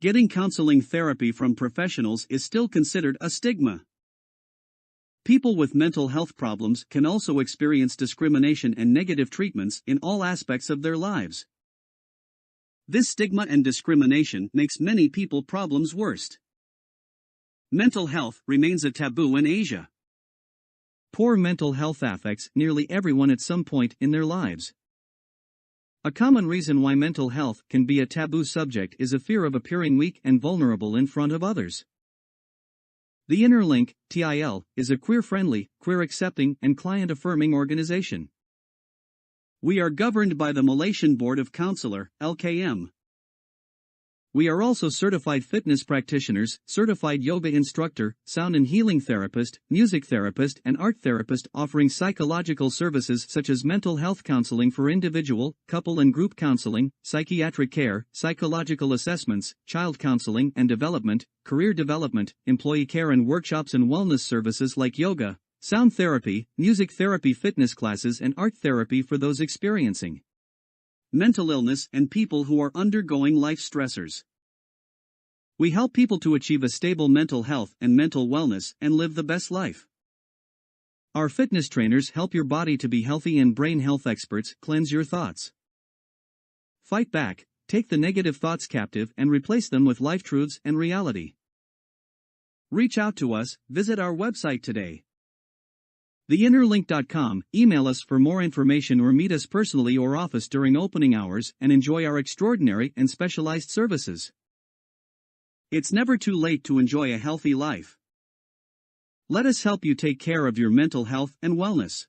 getting counseling therapy from professionals is still considered a stigma. People with mental health problems can also experience discrimination and negative treatments in all aspects of their lives. This stigma and discrimination makes many people problems worse. Mental health remains a taboo in Asia. Poor mental health affects nearly everyone at some point in their lives. A common reason why mental health can be a taboo subject is a fear of appearing weak and vulnerable in front of others. The Inner Link, TIL, is a queer-friendly, queer-accepting, and client-affirming organization. We are governed by the Malaysian Board of Counselor, LKM. We are also certified fitness practitioners, certified yoga instructor, sound and healing therapist, music therapist and art therapist, offering psychological services such as mental health counseling for individual, couple and group counseling, psychiatric care, psychological assessments, child counseling and development, career development, employee care and workshops and wellness services like yoga, sound therapy, music therapy, fitness classes and art therapy for those experiencing mental illness and people who are undergoing life stressors. We help people to achieve a stable mental health and mental wellness and live the best life. Our fitness trainers help your body to be healthy, and brain health experts cleanse your thoughts. Fight back, take the negative thoughts captive and replace them with life truths and reality. Reach out to us, visit our website today. theinnerlink.com, email us for more information or meet us personally or office during opening hours and enjoy our extraordinary and specialized services. It's never too late to enjoy a healthy life. Let us help you take care of your mental health and wellness.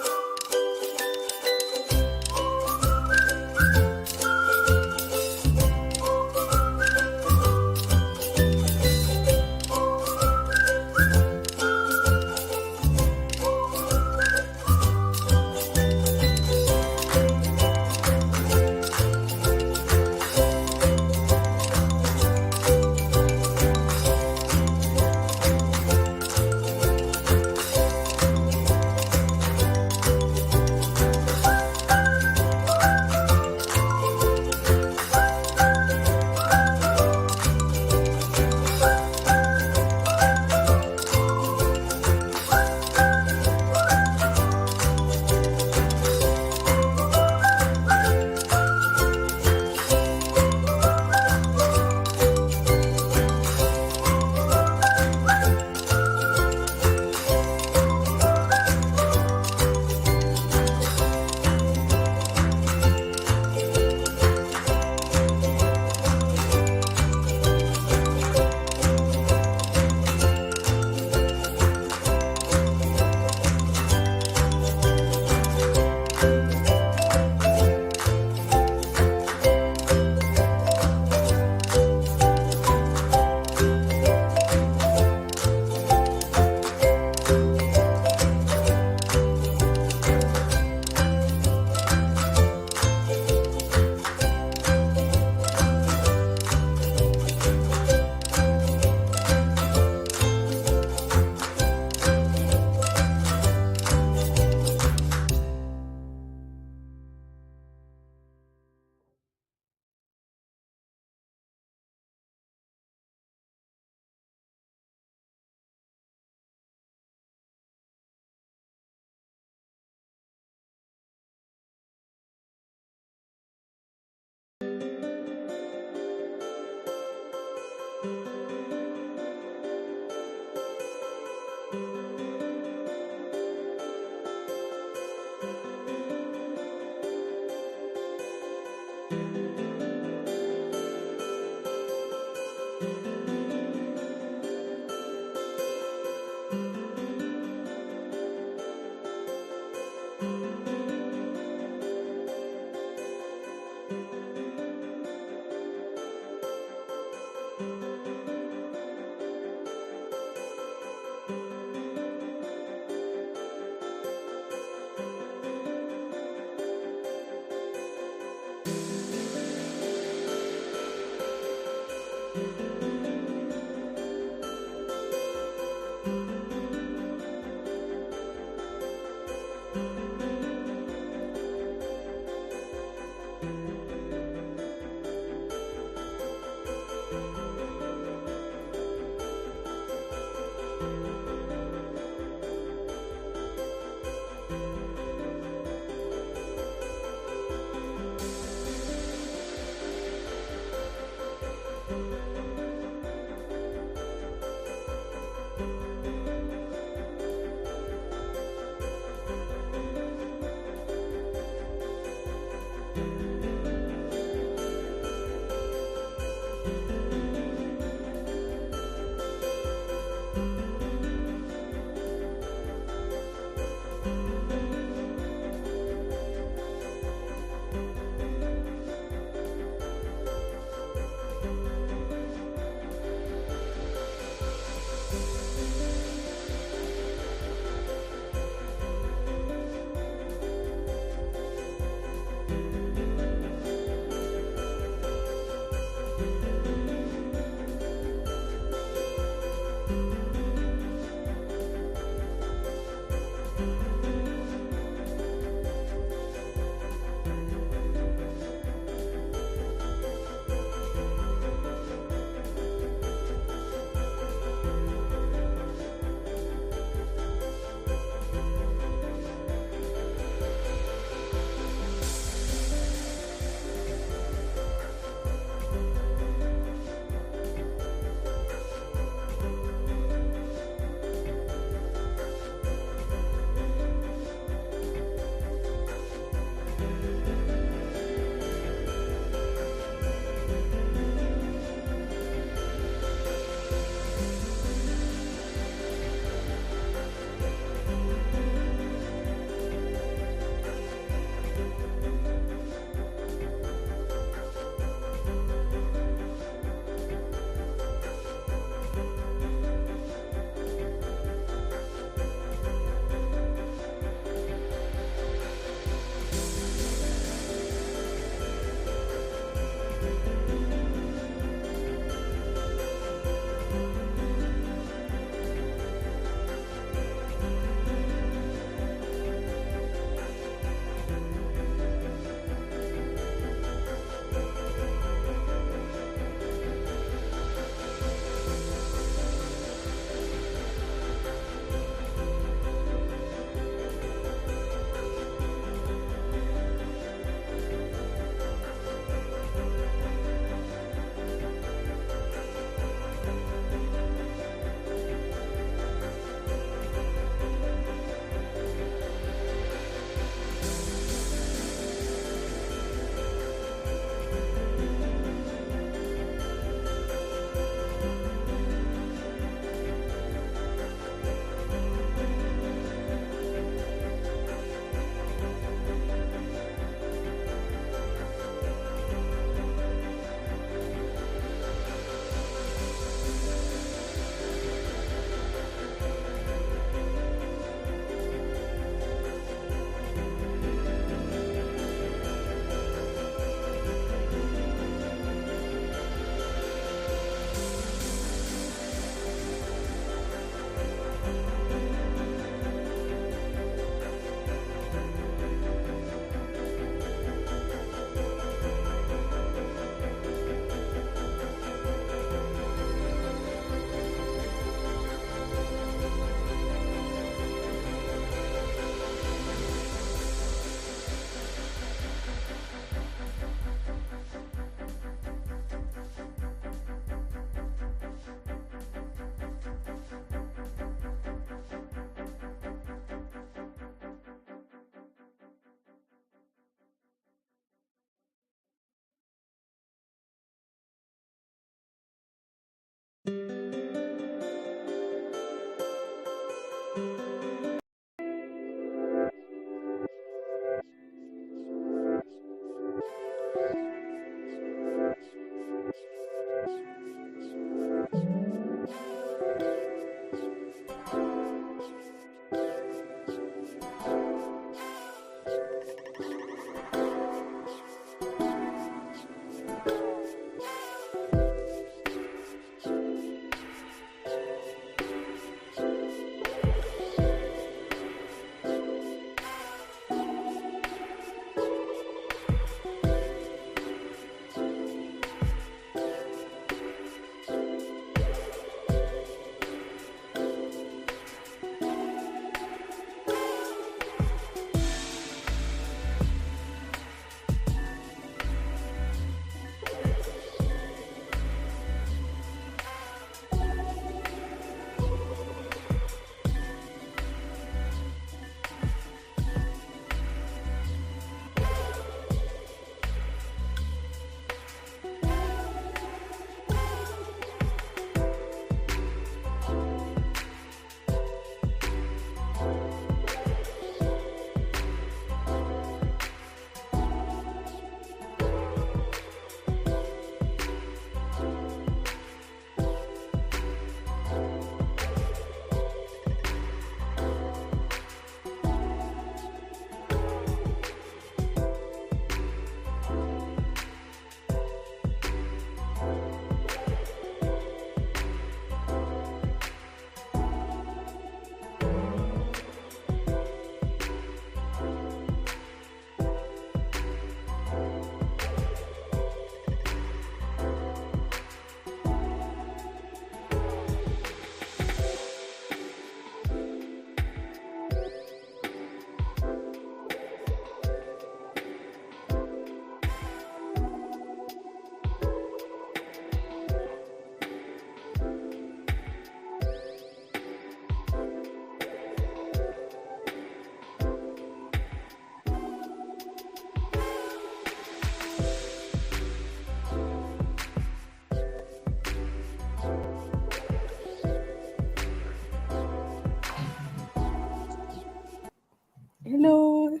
Hello.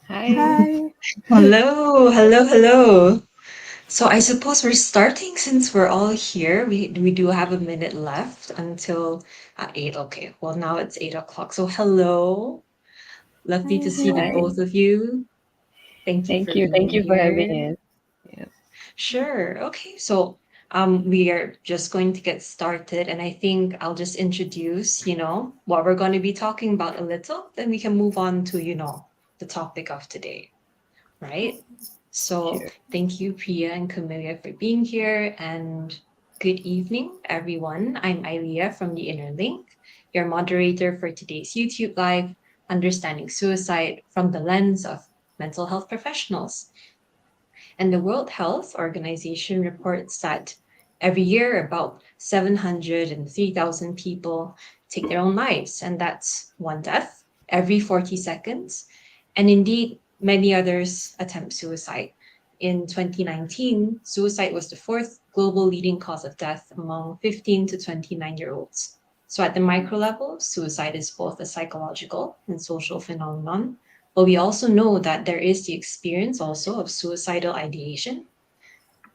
Hi. Hi. Hello, hello, hello. So I suppose we're starting since we're all here. We do have a minute left until 8. Okay, well now it's 8 o'clock. So hello. Lovely Hi, to see the Hi. both everyone. of you. Thank you Thank for you. Thank being you for having here. us. Yeah. Sure. Okay. So we are just going to get started, and I think I'll just introduce, what we're going to be talking about a little, then we can move on to, the topic of today, right? So Sure. thank you, Priya and Camilla, for being here, and good evening, everyone. I'm Ilea from the Inner Link, your moderator for today's YouTube Live, Understanding Suicide from the Lens of Mental Health Professionals. And the World Health Organization reports that every year about 703,000 people take their own lives, and that's one death every 40 seconds. And indeed, many others attempt suicide. In 2019, suicide was the fourth global leading cause of death among 15 to 29-year-olds. So, at the micro level, suicide is both a psychological and social phenomenon, but we also know that there is the experience also of suicidal ideation,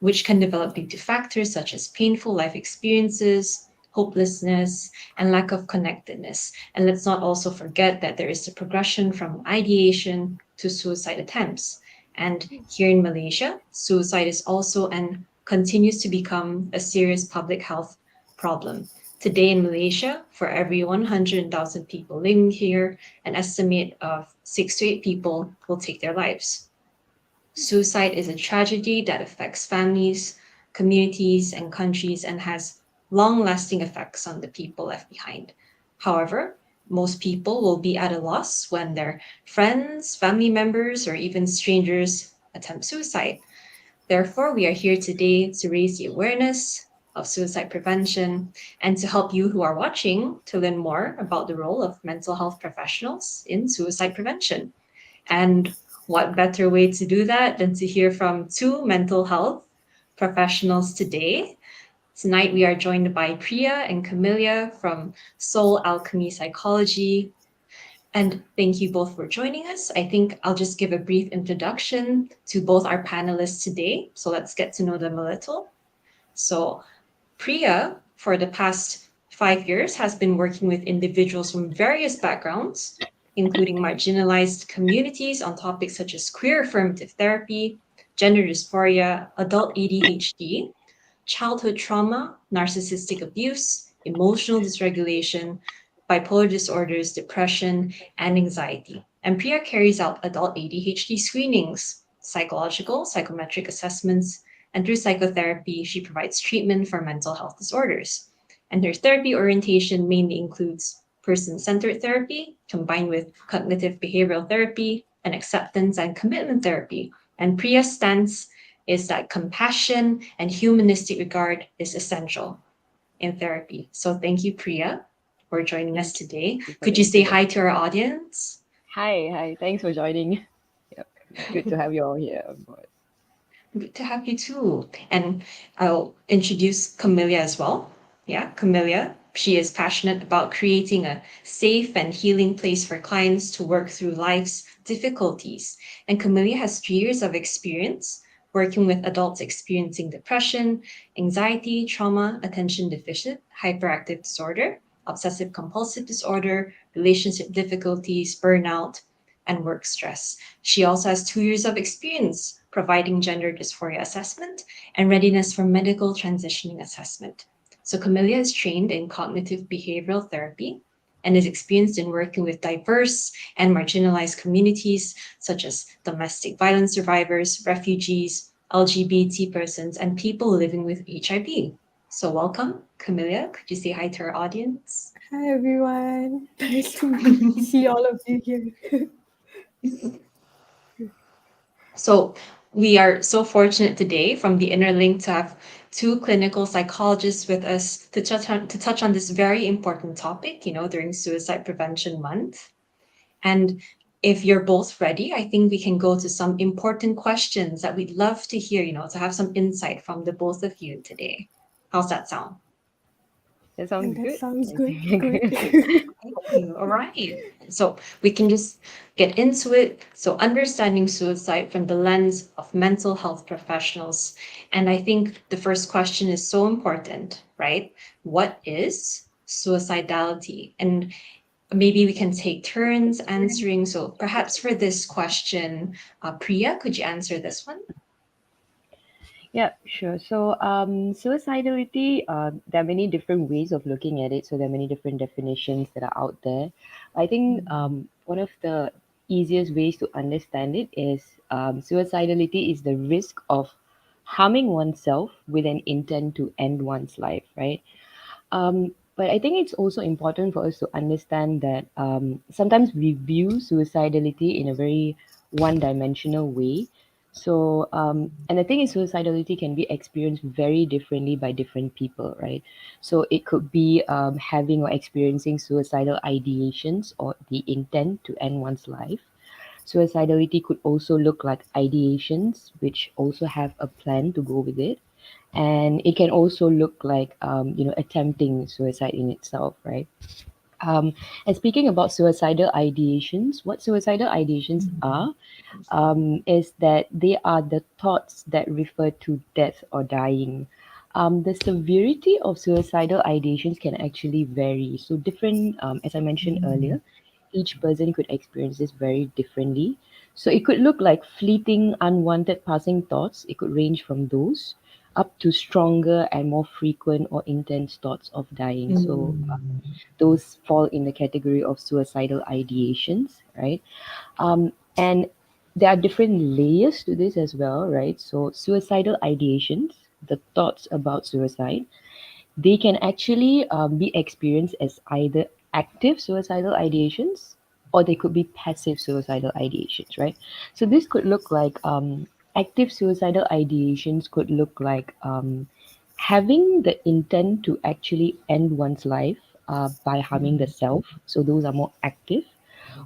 which can develop due to factors such as painful life experiences, hopelessness, and lack of connectedness. And let's not also forget that there is the progression from ideation to suicide attempts. And here in Malaysia, suicide is also and continues to become a serious public health problem. Today in Malaysia, for every 100,000 people living here, an estimate of 6 to 8 people will take their lives. Suicide is a tragedy that affects families, communities, and countries and has long lasting effects on the people left behind. However, most people will be at a loss when their friends, family members, or even strangers attempt suicide. Therefore, we are here today to raise the awareness of suicide prevention and to help you who are watching to learn more about the role of mental health professionals in suicide prevention. And what better way to do that than to hear from two mental health professionals today? Tonight, we are joined by Priya and Camilla from Soul Alchemy Psychology. And thank you both for joining us. I think I'll just give a brief introduction to both our panelists today. So let's get to know them a little. So, Priya, for the past 5 years, has been working with individuals from various backgrounds, including marginalized communities, on topics such as queer affirmative therapy, gender dysphoria, adult ADHD, childhood trauma, narcissistic abuse, emotional dysregulation, bipolar disorders, depression, and anxiety. And Priya carries out adult ADHD screenings, psychological, psychometric assessments, and through psychotherapy, she provides treatment for mental health disorders. And her therapy orientation mainly includes person centered therapy combined with cognitive behavioral therapy and acceptance and commitment therapy. And Priya's stance is that compassion and humanistic regard is essential in therapy. So thank you, Priya, for joining us Thank today. you for Could the you say introduction. hi to our audience? Hi. Hi. Thanks for joining. Yep. Good to have you all here on board. Good to have you too. And I'll introduce Camellia as well. Yeah, Camellia. She is passionate about creating a safe and healing place for clients to work through life's difficulties. And Camellia has 3 years of experience working with adults experiencing depression, anxiety, trauma, attention deficit, hyperactive disorder, obsessive compulsive disorder, relationship difficulties, burnout, and work stress. She also has 2 years of experience providing gender dysphoria assessment and readiness for medical transitioning assessment. So, Camellia is trained in cognitive behavioral therapy and is experienced in working with diverse and marginalized communities such as domestic violence survivors, refugees, LGBT persons, and people living with HIV. So, welcome, Camellia. Could you say hi to our audience? Hi, everyone. Nice to see all of you here. So we are so fortunate today from the Inner Link to have two clinical psychologists with us to touch on this very important topic, during Suicide Prevention Month. And if you're both ready, I think we can go to some important questions that we'd love to hear, to have some insight from the both of you today. How's that sound? That sounds that good. sounds I good. Good. think. Okay, all right. So we can just get into it. So understanding suicide from the lens of mental health professionals. And I think the first question is so important, right? What is suicidality? And maybe we can take turns answering. So perhaps for this question, Priya, could you answer this one? Yeah, sure. So, suicidality, there are many different ways of looking at it. So, there are many different definitions that are out there. I think one of the easiest ways to understand it is suicidality is the risk of harming oneself with an intent to end one's life, right? But I think it's also important for us to understand that sometimes we view suicidality in a very one dimensional way. So, and the thing is, suicidality can be experienced very differently by different people, right? So, it could be having or experiencing suicidal ideations or the intent to end one's life. Suicidality could also look like ideations, which also have a plan to go with it, and it can also look like attempting suicide in itself, right? And speaking about suicidal ideations, what suicidal ideations are is that they are the thoughts that refer to death or dying. The severity of suicidal ideations can actually vary. So, different, as I mentioned earlier, each person could experience this very differently. So, it could look like fleeting, unwanted passing thoughts. It could range from those up to stronger and more frequent or intense thoughts of dying. So, those fall in the category of suicidal ideations, right? And there are different layers to this as well, right? So, suicidal ideations, the thoughts about suicide, they can actually be experienced as either active suicidal ideations or they could be passive suicidal ideations, right? So, this could look like active suicidal ideations could look like having the intent to actually end one's life by harming the self. So, those are more active,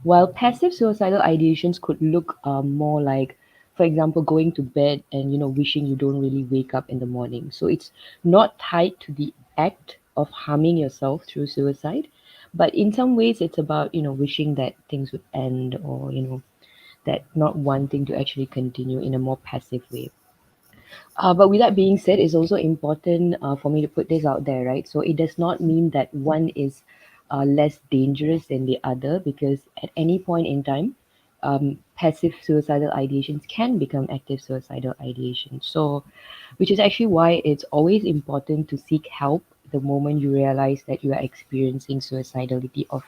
while passive suicidal ideations could look more like, for example, going to bed and wishing you don't really wake up in the morning. So it's not tied to the act of harming yourself through suicide, but in some ways it's about wishing that things would end, or that not wanting to actually continue in a more passive way. But with that being said, it's also important for me to put this out there, right? So it does not mean that one is less dangerous than the other, because at any point in time, passive suicidal ideations can become active suicidal ideations. So, which is actually why it's always important to seek help the moment you realize that you are experiencing suicidality of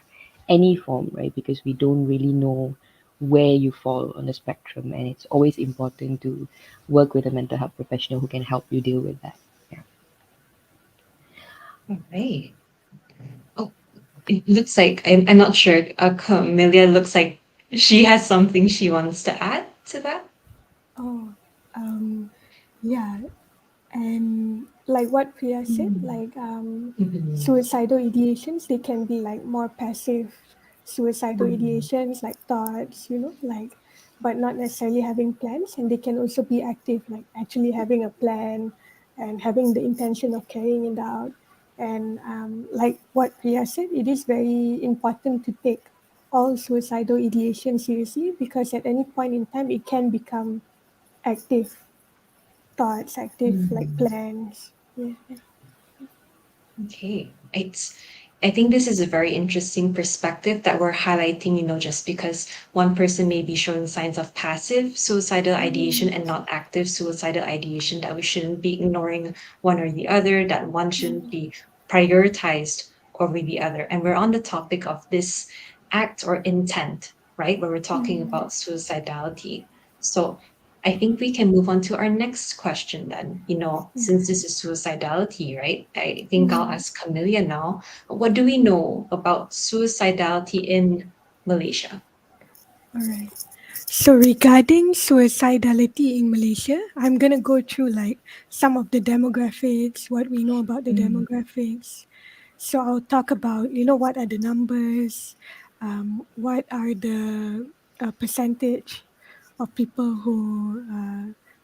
any form, right? Because we don't really know where you fall on the spectrum, and it's always important to work with a mental health professional who can help you deal with that. Yeah. All right. Oh, it looks like I'm not sure. Camelia looks like she has something she wants to add to that. Oh, um, yeah. And like what Priya said, like Mhm. suicidal ideations, they can be like more passive suicidal Mhm. ideations, like thoughts, like, but not necessarily having plans. And they can also be active, like actually having a plan and having the intention of carrying it out. And like what Priya said, it is very important to take all suicidal ideation seriously, because at any point in time it can become active thoughts, active like Mhm. plans. Yeah. Okay. I think this is a very interesting perspective that we're highlighting, just because one person may be showing signs of passive suicidal ideation and not active suicidal ideation, that we shouldn't be ignoring one or the other, that one shouldn't be prioritized over the other. And we're on the topic of this act or intent, right? Where we're talking about suicidality. So I think we can move on to our next question then. Since this is suicidality, right? I think I'll ask Camelia now. What do we know about suicidality in Malaysia? All right. So regarding suicidality in Malaysia, I'm gonna go through like some of the demographics, what we know about the Mm, demographics. So I'll talk about what are the numbers, what are the percentage of people who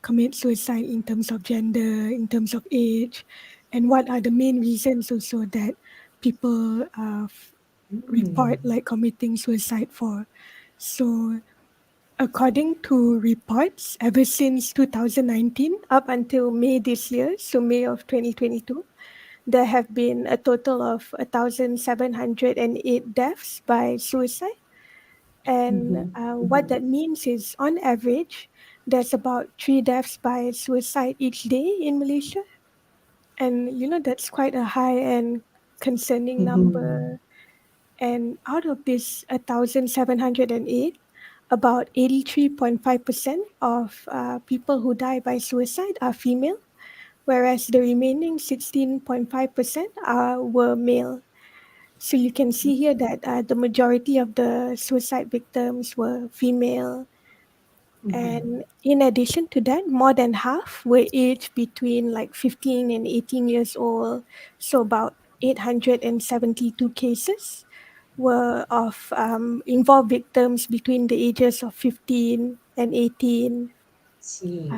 commit suicide in terms of gender, in terms of age, and what are the main reasons also that people report like committing suicide for. So according to reports, ever since 2019 up until May this year, so May of 2022, there have been a total of 1,708 deaths by suicide. And what that means is, on average, there's about 3 deaths by suicide each day in Malaysia. And that's quite a high and concerning number. And out of this 1,708, about 83.5% of people who die by suicide are female, whereas the remaining 16.5% were male. So you can see here that the majority of the suicide victims were female. And in addition to that, more than half were aged between like 15 and 18 years old. So about 872 cases were of involved victims between the ages of 15 and 18. See.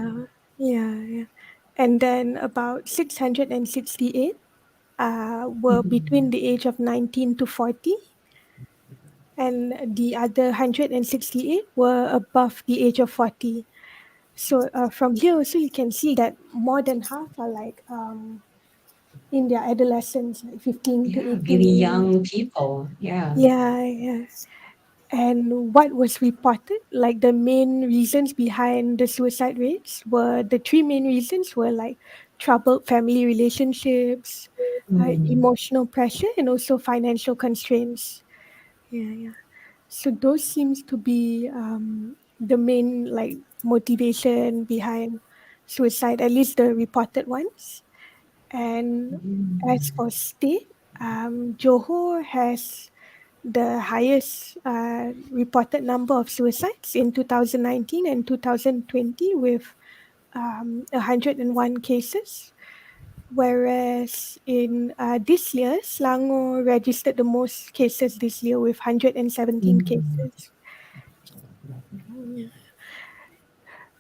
Yeah. And then about 668 were between the age of 19 to 40, and the other 168 were above the age of 40. So from here also you can see that more than half are like in their adolescence, like 15 to Yeah, really 18. young people. Yeah. Yeah. And what was reported, like the main reasons behind the suicide rates, were the three main reasons were like troubled family relationships, emotional pressure, and also financial constraints. Yeah. So those seems to be the main like motivation behind suicide, at least the reported ones. And as for state, Johor has the highest reported number of suicides in 2019 and 2020 with 101 cases. Whereas in this year, Selangor registered the most cases this year with 117 cases.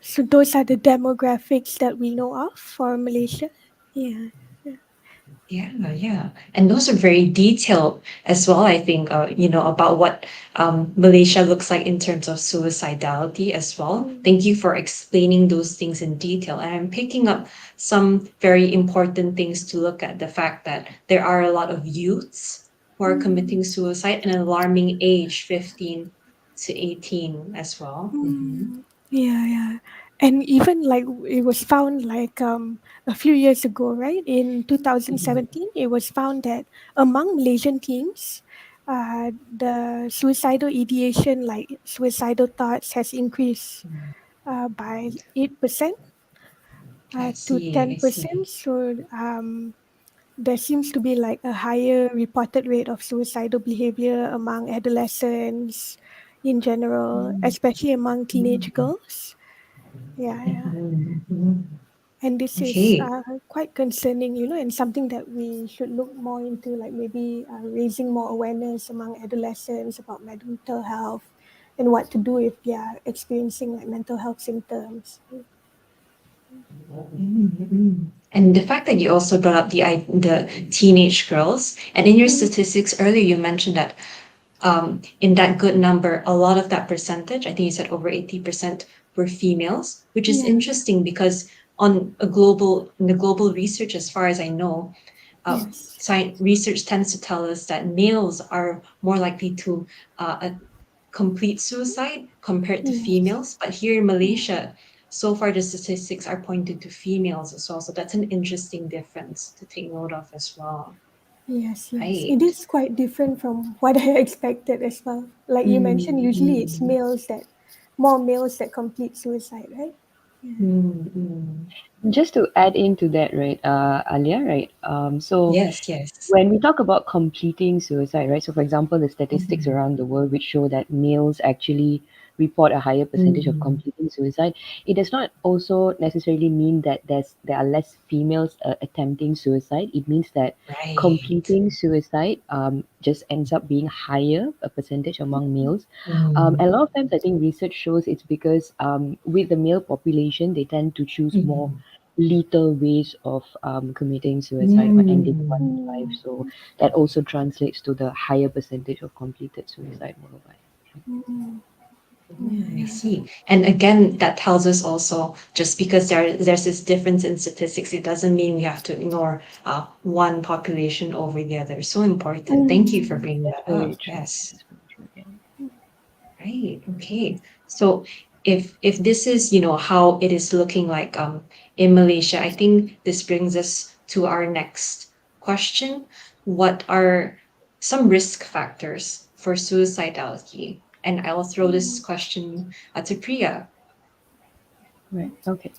So those are the demographics that we know of for Malaysia. Yeah. Yeah. And those are very detailed as well, I think, about what Malaysia looks like in terms of suicidality as well. Thank you for explaining those things in detail. And I'm picking up some very important things to look at: the fact that there are a lot of youths who are committing suicide, an alarming age, 15 to 18 as well. Yeah. And even like it was found like a few years ago, right? In 2017, it was found that among Malaysian teens, the suicidal ideation, like suicidal thoughts, has increased by 8% I to see, I see. 10%. So there seems to be like a higher reported rate of suicidal behavior among adolescents in general, especially among teenage girls. Yeah. And this is Okay. quite concerning, and something that we should look more into, like maybe raising more awareness among adolescents about mental health and what to do if they are experiencing like mental health symptoms. And the fact that you also brought up the teenage girls, and in your Mm. statistics earlier, you mentioned that in that good number, a lot of that percentage, I think you said over 80%, were females, which is Yeah. interesting because in the global research, as far as I know, Yes. science research tends to tell us that males are more likely to complete suicide compared to Yes. females. But here in Malaysia, so far the statistics are pointed to females as well. So that's an interesting difference to take note of as well. Yes. It Right. is quite different from what I expected as well. Like you mentioned, usually it's Mm-hmm. more males that complete suicide, right? Yeah. Mm-hmm. Just to add into that, right, Alia, right? So Yes, yes. when we talk about completing suicide, right? So, for example, the statistics Mm-hmm. around the world which show that males actually report a higher percentage of Mm-hmm. completing suicide, it does not also necessarily mean that there are less females attempting suicide. It means that Right. completing suicide just ends up being higher a percentage among males. And a Mm-hmm. lot of times, I think research shows it's because with the male population, they tend to choose more Mm-hmm. lethal ways of committing suicide or ending one's Mm. life. So that also translates to the higher percentage of completed suicide worldwide. Mm. I see. And again, that tells us also just because there's this difference in statistics, it doesn't mean we have to ignore one population over the other. So important. Thank you for bringing That's that very up. true. Yes. That's very true. Yeah. Right. Okay. So if this is, how it is looking like in Malaysia, I think this brings us to our next question. What are some risk factors for suicidality? And I'll throw this question to Priya. Right. Okay.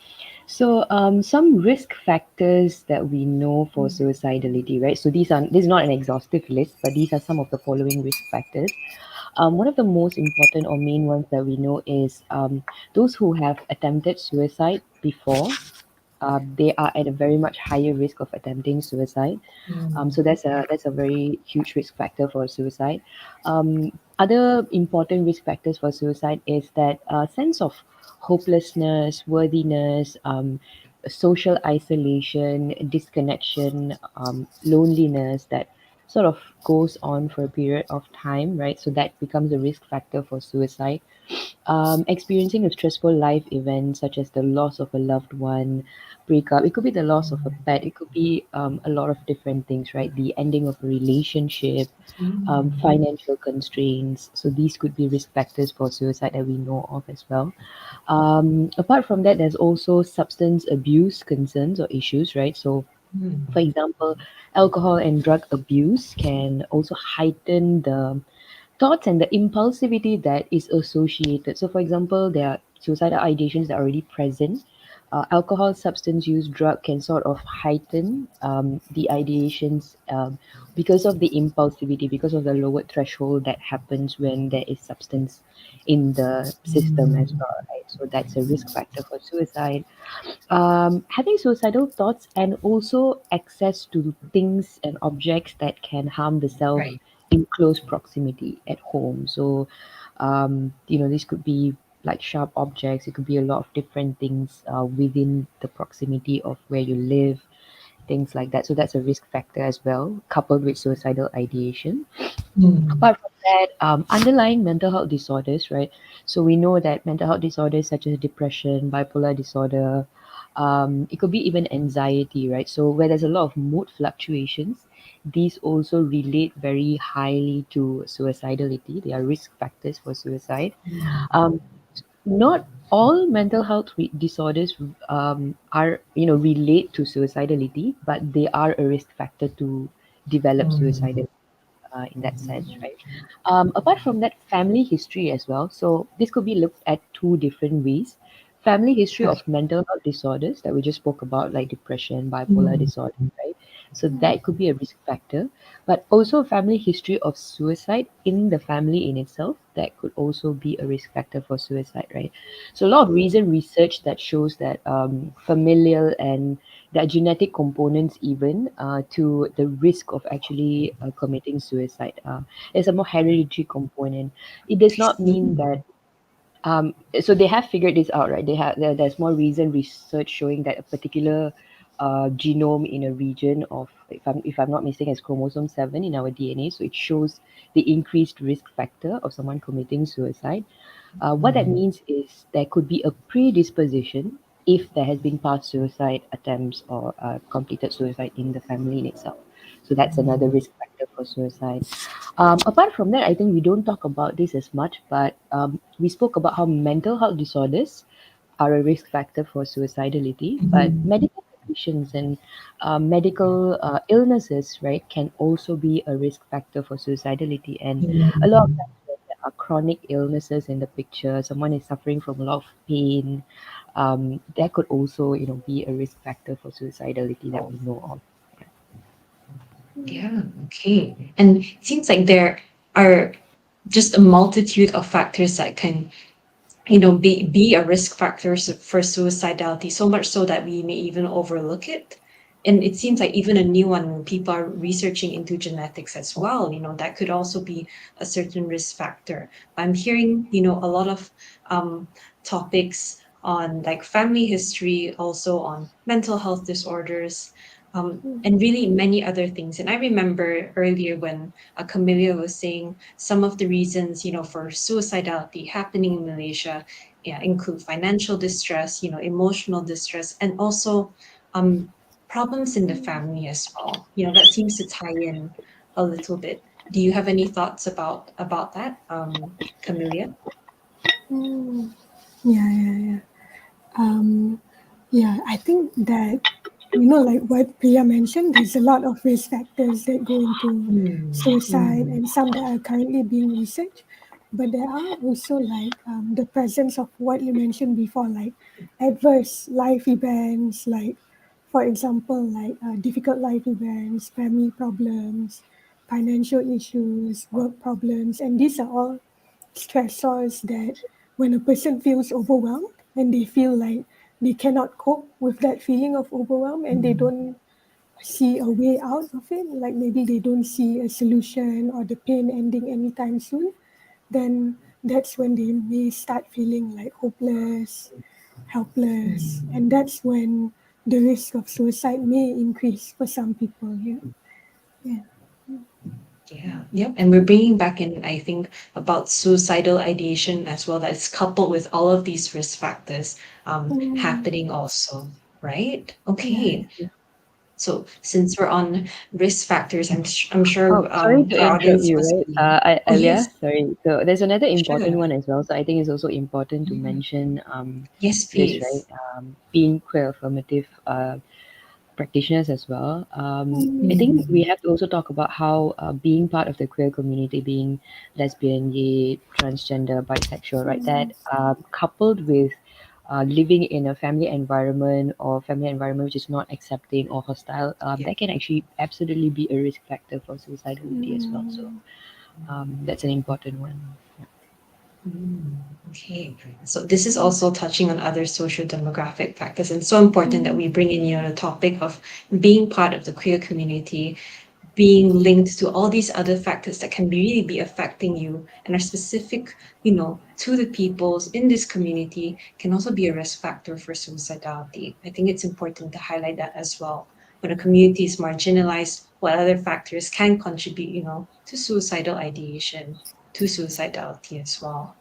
So, some risk factors that we know for suicidality, right? So this is not an exhaustive list, but these are some of the following risk factors. One of the most important or main ones that we know is those who have attempted suicide before. They are at a very much higher risk of attempting suicide. So that's a very huge risk factor for suicide. Other important risk factors for suicide is that sense of hopelessness, worthiness, social isolation, disconnection, loneliness that sort of goes on for a period of time, right? So that becomes a risk factor for suicide. Experiencing a stressful life event such as the loss of a loved one, breakup, it could be the loss of a pet, it could be a lot of different things, right? The ending of a relationship, financial constraints. So these could be risk factors for suicide that we know of as well. Apart from that, there's also substance abuse concerns or issues, right? So for example, alcohol and drug abuse can also heighten the thoughts and the impulsivity that is associated. So, for example, there are suicidal ideations that are already present. Alcohol, substance use, drug can sort of heighten the ideations because of the impulsivity, because of the lowered threshold that happens when there is substance in the system as well, right? So that's a risk factor for suicide. Having suicidal thoughts and also access to things and objects that can harm the self Right. in close proximity at home. So, this could be like sharp objects, it could be a lot of different things within the proximity of where you live, things like that. So, that's a risk factor as well, coupled with suicidal ideation. Mm. Apart from that, underlying mental health disorders, right? So we know that mental health disorders such as depression, bipolar disorder, it could be even anxiety, right? So where there's a lot of mood fluctuations, these also relate very highly to suicidality. They are risk factors for suicide. Um, Not all mental health disorders are relate to suicidality, but they are a risk factor to develop suicidality in that sense, right? Apart from that, family history as well. So this could be looked at two different ways. Family history of mental health disorders that we just spoke about, like depression, bipolar Mm. disorder, right? So that could be a risk factor, but also family history of suicide in the family in itself, that could also be a risk factor for suicide, right? So a lot of recent research that shows that familial and there are genetic components even to the risk of actually committing suicide. There's a more hereditary component. It does not mean that so they have figured this out, right? There's more recent research showing that a particular genome in a region of, if I'm not mistaken, it's chromosome 7 in our DNA. So it shows the increased risk factor of someone committing suicide. What that means is there could be a predisposition if there has been past suicide attempts or completed suicide in the family in itself. So that's another risk factor for suicide. Apart from that, I think we don't talk about this as much, but we spoke about how mental health disorders are a risk factor for suicidality, but medical conditions and medical illnesses, right, can also be a risk factor for suicidality. And a lot of times when there are chronic illnesses in the picture, someone is suffering from a lot of pain, that could also, be a risk factor for suicidality that we know of. Yeah, okay. And it seems like there are just a multitude of factors that can, be a risk factor for suicidality, so much so that we may even overlook it. And it seems like even a new one, when people are researching into genetics as well, that could also be a certain risk factor. I'm hearing, a lot of topics on like family history, also on mental health disorders, and really many other things. And I remember earlier when Camelia was saying some of the reasons, for suicidality happening in Malaysia, yeah, include financial distress, emotional distress, and also um, problems in the family as well. That seems to tie in a little bit. Do you have any thoughts about that, Camelia? Mm. Yeah, yeah, yeah. Um, yeah, I think that, like what Priya mentioned, there's a lot of risk factors that go into suicide Mm. and some that are currently being researched. But there are also like the presence of what you mentioned before, like adverse life events, like, for example, like difficult life events, family problems, financial issues, work problems. And these are all stressors that when a person feels overwhelmed and they feel like they cannot cope with that feeling of overwhelm and they don't see a way out of it, like maybe they don't see a solution or the pain ending anytime soon, then that's when they may start feeling like hopeless, helpless, and that's when the risk of suicide may increase for some people. Yeah, yeah. Yeah, yep. And we're bringing back in, I think, about suicidal ideation as well. That's coupled with all of these risk factors Mm, happening also, right? yeah. Okay. So since we're on risk factors, I'm sure Oh, sorry to our interrupt audience you, must right? be. Oh yes, Earlier, sorry. So there's another important sure. one as well. So I think it's also important to mention Yes, this, right? please. Being queer affirmative practitioners as well. I Mm, think we have to also talk about how being part of the queer community, being lesbian, gay, transgender, bisexual, right? That coupled with living in a family environment which is not accepting or hostile, Yeah. that can actually absolutely be a risk factor for suicidality as well. So that's an important one. Okay. So this is also touching on other social demographic factors, and so important that we bring in, the topic of being part of the queer community, being linked to all these other factors that can really be affecting you and are specific, to the peoples in this community, can also be a risk factor for suicidality. I think it's important to highlight that as well. When a community is marginalized, what other factors can contribute, to suicidal ideation, to suicidality as well.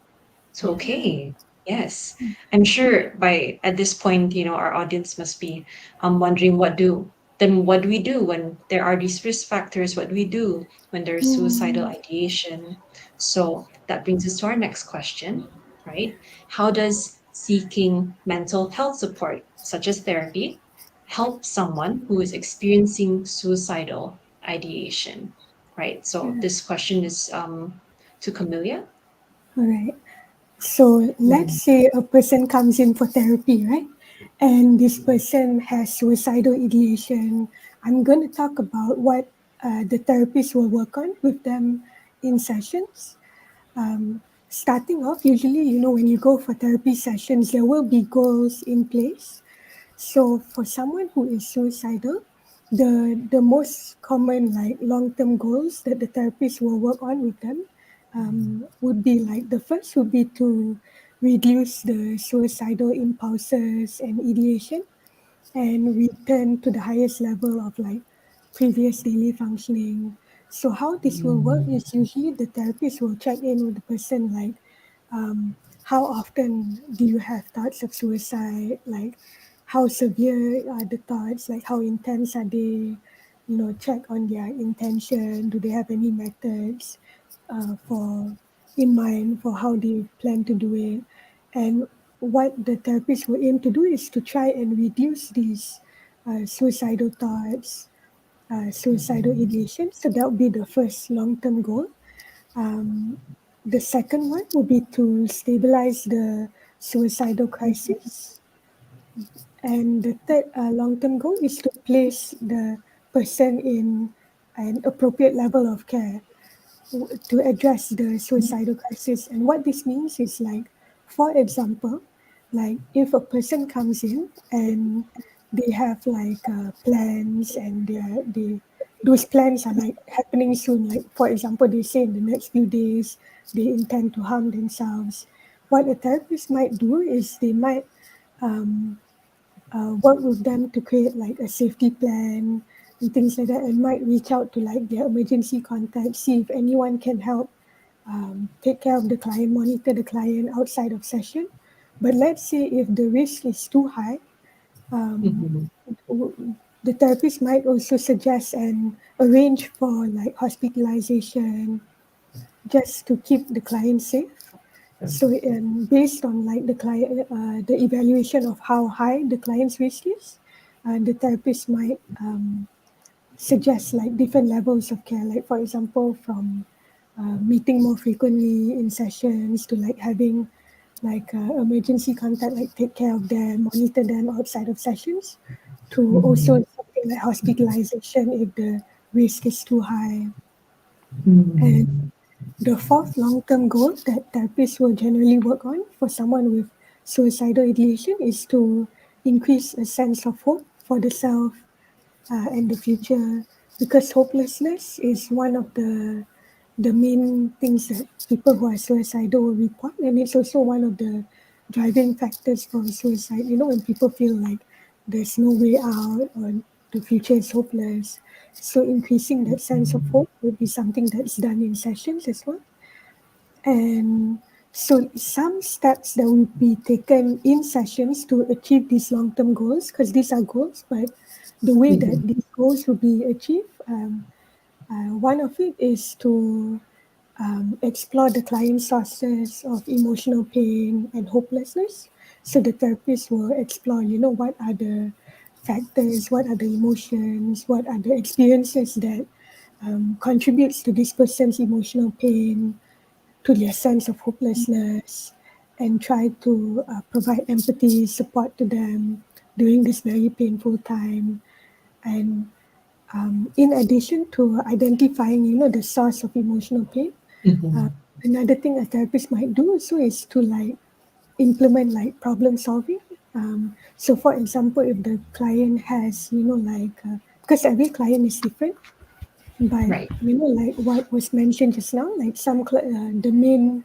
So, Yeah. okay, yes. I'm sure by at this point, our audience must be wondering what do we do when there are these risk factors? What do we do when there is suicidal mm, ideation? So that brings us to our next question, right? How does seeking mental health support, such as therapy, help someone who is experiencing suicidal ideation? Right. So yeah. this question is to Camelia. All right. So let's say a person comes in for therapy, right? And this person has suicidal ideation. I'm going to talk about what the therapist will work on with them in sessions. Starting off, usually, when you go for therapy sessions, there will be goals in place. So for someone who is suicidal, the most common like long-term goals that the therapist will work on with them would be like the first would be to reduce the suicidal impulses and ideation and return to the highest level of like previous daily functioning. So how this will work is usually the therapist will check in with the person like how often do you have thoughts of suicide, like how severe are the thoughts, like how intense are they, check on their intention, do they have any methods for in mind for how they plan to do it. And what the therapist will aim to do is to try and reduce these suicidal thoughts, suicidal ideation. So that would be the first long-term goal. um, the second one would be to stabilize the suicidal crisis. And the third long-term goal is to place the person in an appropriate level of care to address the suicidal crisis. And what this means is like, for example, like if a person comes in and they have like plans and those plans are like happening soon. Like for example, they say in the next few days they intend to harm themselves. What a therapist might do is they might um, work with them to create like a safety plan and things like that, and might reach out to like their emergency contact, see if anyone can help take care of the client, monitor the client outside of session. But let's say if the risk is too high, um, the therapist might also suggest and arrange for like hospitalization just to keep the client safe. So, based on like the client, the evaluation of how high the client's risk is, the therapist might suggest like different levels of care. Like for example, from meeting more frequently in sessions to like having like emergency contact, like take care of them, monitor them outside of sessions, to also something like hospitalization if the risk is too high. And the fourth long-term goal that therapists will generally work on for someone with suicidal ideation is to increase a sense of hope for the self and the future, because hopelessness is one of the main things that people who are suicidal will report, and it's also one of the driving factors for suicide. You know, when people feel like there's no way out or the future is hopeless, so increasing that sense of hope would be something that's done in sessions as well. And so some steps that will be taken in sessions to achieve these long-term goals, because these are goals, but the way that these goals will be achieved, one of it is to explore the client sources of emotional pain and hopelessness. So the therapist will explore, you know, what are the factors, what are the emotions, what are the experiences that contributes to this person's emotional pain, to their sense of hopelessness, and try to provide empathy, support to them during this very painful time. And in addition to identifying, you know, the source of emotional pain, uh, another thing a therapist might do also is to like implement like problem solving. So, for example, if the client has, you know, like because every client is different, but Right. you know, like what was mentioned just now, like the main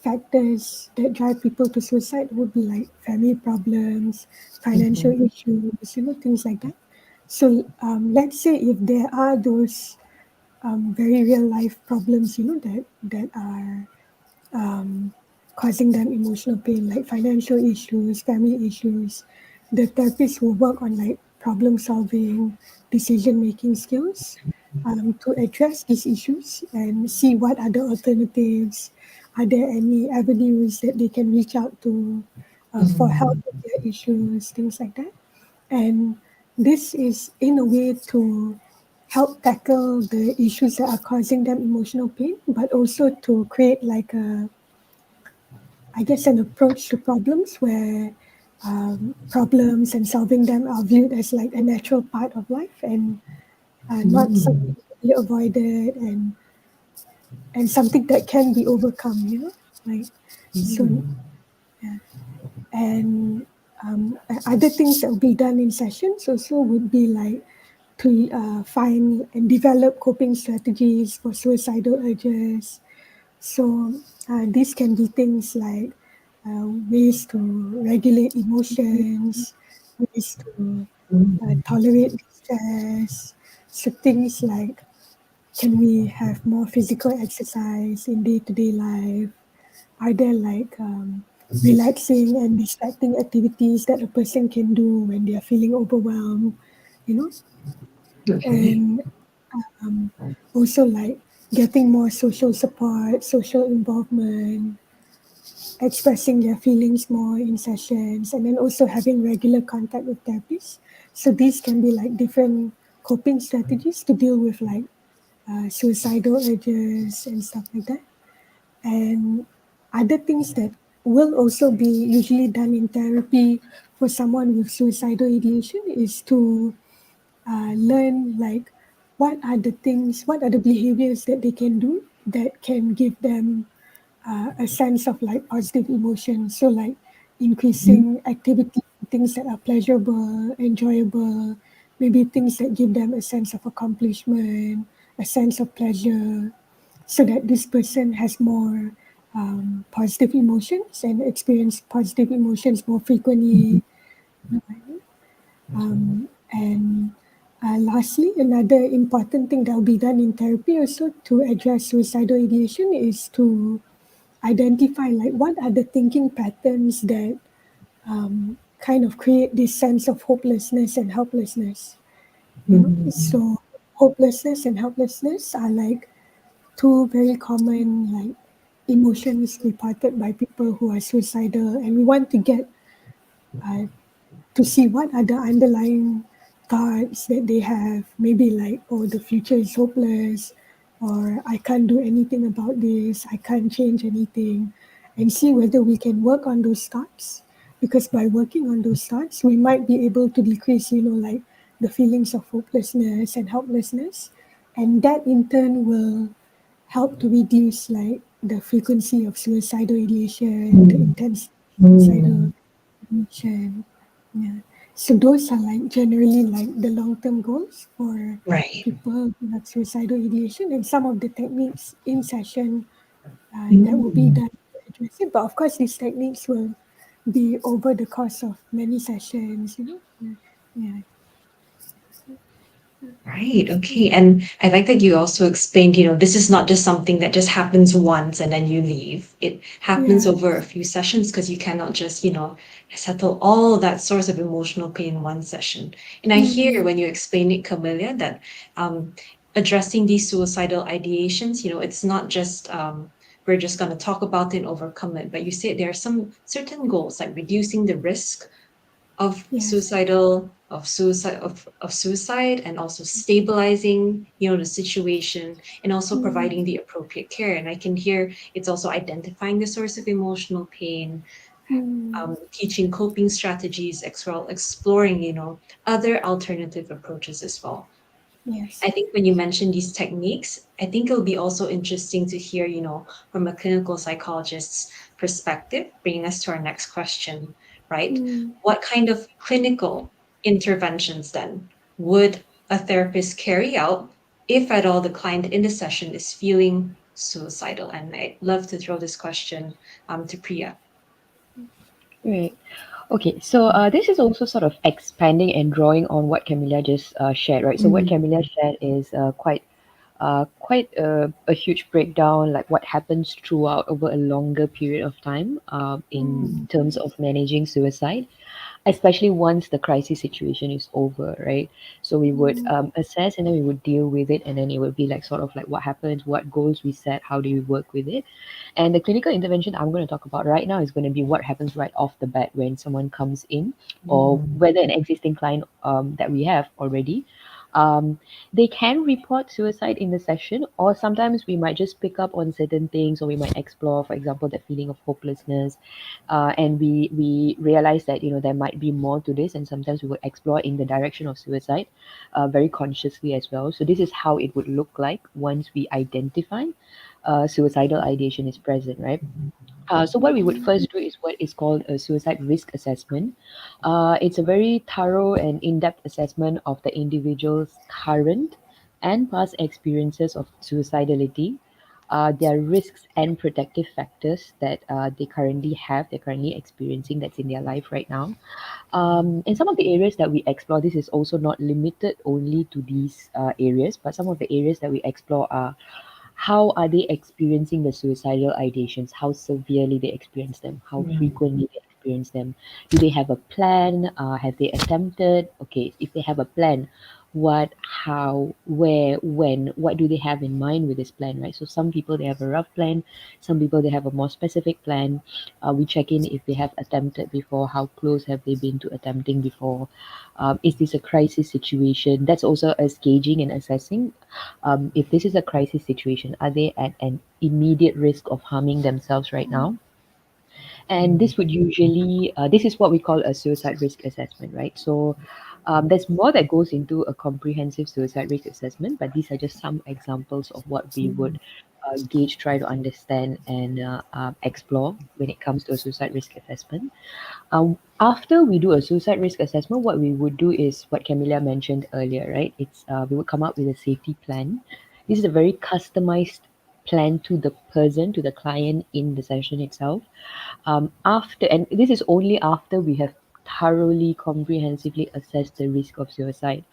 factors that drive people to suicide would be like family problems, financial issues, you know, things like that. So let's say if there are those very real life problems, you know, that are causing them emotional pain, like financial issues, family issues, the therapist will work on like problem solving, decision making skills to address these issues and see what are the alternatives. Are there any avenues that they can reach out to for help with their issues, things like that. And this is in a way to help tackle the issues that are causing them emotional pain, but also to create like a, I guess, an approach to problems where problems and solving them are viewed as like a natural part of life, and not something to be avoided, and something that can be overcome, you know, like so. Yeah. And other things that will be done in sessions also would be like to find and develop coping strategies for suicidal urges. So these can be things like ways to regulate emotions, ways to tolerate stress. So things like, can we have more physical exercise in day-to-day life? Are there like relaxing and distracting activities that a person can do when they are feeling overwhelmed? You know, Okay. and also like getting more social support, social involvement, expressing their feelings more in sessions, and then also having regular contact with therapists. So these can be like different coping strategies to deal with like suicidal urges and stuff like that. And other things that will also be usually done in therapy for someone with suicidal ideation is to learn like what are the behaviors that they can do that can give them a sense of like positive emotion. So like increasing activity, things that are pleasurable, enjoyable, maybe things that give them a sense of accomplishment, a sense of pleasure, so that this person has more positive emotions and experience positive emotions more frequently, And lastly, another important thing that will be done in therapy also to address suicidal ideation is to identify like what are the thinking patterns that kind of create this sense of hopelessness and helplessness. So hopelessness and helplessness are like two very common like emotions reported by people who are suicidal, and we want to get uh, to see what are the underlying thoughts that they have. Maybe like, oh, the future is hopeless, or I can't do anything about this, I can't change anything, and see whether we can work on those thoughts. Because by working on those thoughts, we might be able to decrease, like the feelings of hopelessness and helplessness. And that in turn will help to reduce like the frequency of suicidal ideation, the intensity of suicidal ideation. Yeah. So those are like generally like the long-term goals for Right. people who have suicidal ideation, and some of the techniques in session that will be done to address it. But of course, these techniques will be over the course of many sessions. Yeah. Right. Okay. And I like that you also explained, this is not just something that just happens once and then you leave. It happens Yeah. over a few sessions because you cannot just, settle all that source of emotional pain in one session. And I hear Mm, when you explain it, Camellia, that addressing these suicidal ideations, it's not just we're just going to talk about it and overcome it, but you say there are some certain goals like reducing the risk of yes. suicide and also stabilizing the situation and also Mm, providing the appropriate care. And I can hear it's also identifying the source of emotional pain, mm, teaching coping strategies, exploring other alternative approaches as well. yes. I think when you mention these techniques, I think it'll be also interesting to hear from a clinical psychologist's perspective, bringing us to our next question, right? Mm. What kind of clinical interventions then would a therapist carry out if at all the client in the session is feeling suicidal? And I'd love to throw this question to Priya. Right. Okay, so this is also sort of expanding and drawing on what Camilla just shared, right? So what Camilla shared is quite a huge breakdown, like what happens throughout over a longer period of time in terms of managing suicide, especially once the crisis situation is over, right? So we would assess and then we would deal with it, and then it would be like sort of like what happens, what goals we set, how do we work with it. And the clinical intervention I'm going to talk about right now is going to be what happens right off the bat when someone comes in, or whether an existing client that we have already. Um, they can report suicide in the session, or sometimes we might just pick up on certain things, or we might explore, for example, that feeling of hopelessness, and we realize that there might be more to this, and sometimes we would explore in the direction of suicide, very consciously as well. So this is how it would look like once we identify suicidal ideation is present, right? So what we would first do is what is called a suicide risk assessment. It's a very thorough and in-depth assessment of the individual's current and past experiences of suicidality, their risks and protective factors that they're currently experiencing, that's in their life right now. And some of the areas that we explore, this is also not limited only to these areas, but some of the areas that we explore are: how are they experiencing the suicidal ideations? How severely they experience them? How frequently they experience them? Do they have a plan? Have they attempted? Okay, if they have a plan, what, how, where, when, what do they have in mind with this plan, right? So some people, they have a rough plan. Some people, they have a more specific plan. We check in if they have attempted before. How close have they been to attempting before? Is this a crisis situation? That's also us gauging and assessing if this is a crisis situation, are they at an immediate risk of harming themselves right now? And this would usually, this is what we call a suicide risk assessment, right? So there's more that goes into a comprehensive suicide risk assessment, but these are just some examples of what we would gauge, try to understand, and explore when it comes to a suicide risk assessment. After we do a suicide risk assessment, what we would do is what Camilla mentioned earlier, right? It's we would come up with a safety plan. This is a very customized plan to the person, to the client in the session itself. After, and this is only after we have thoroughly, comprehensively assess the risk of suicide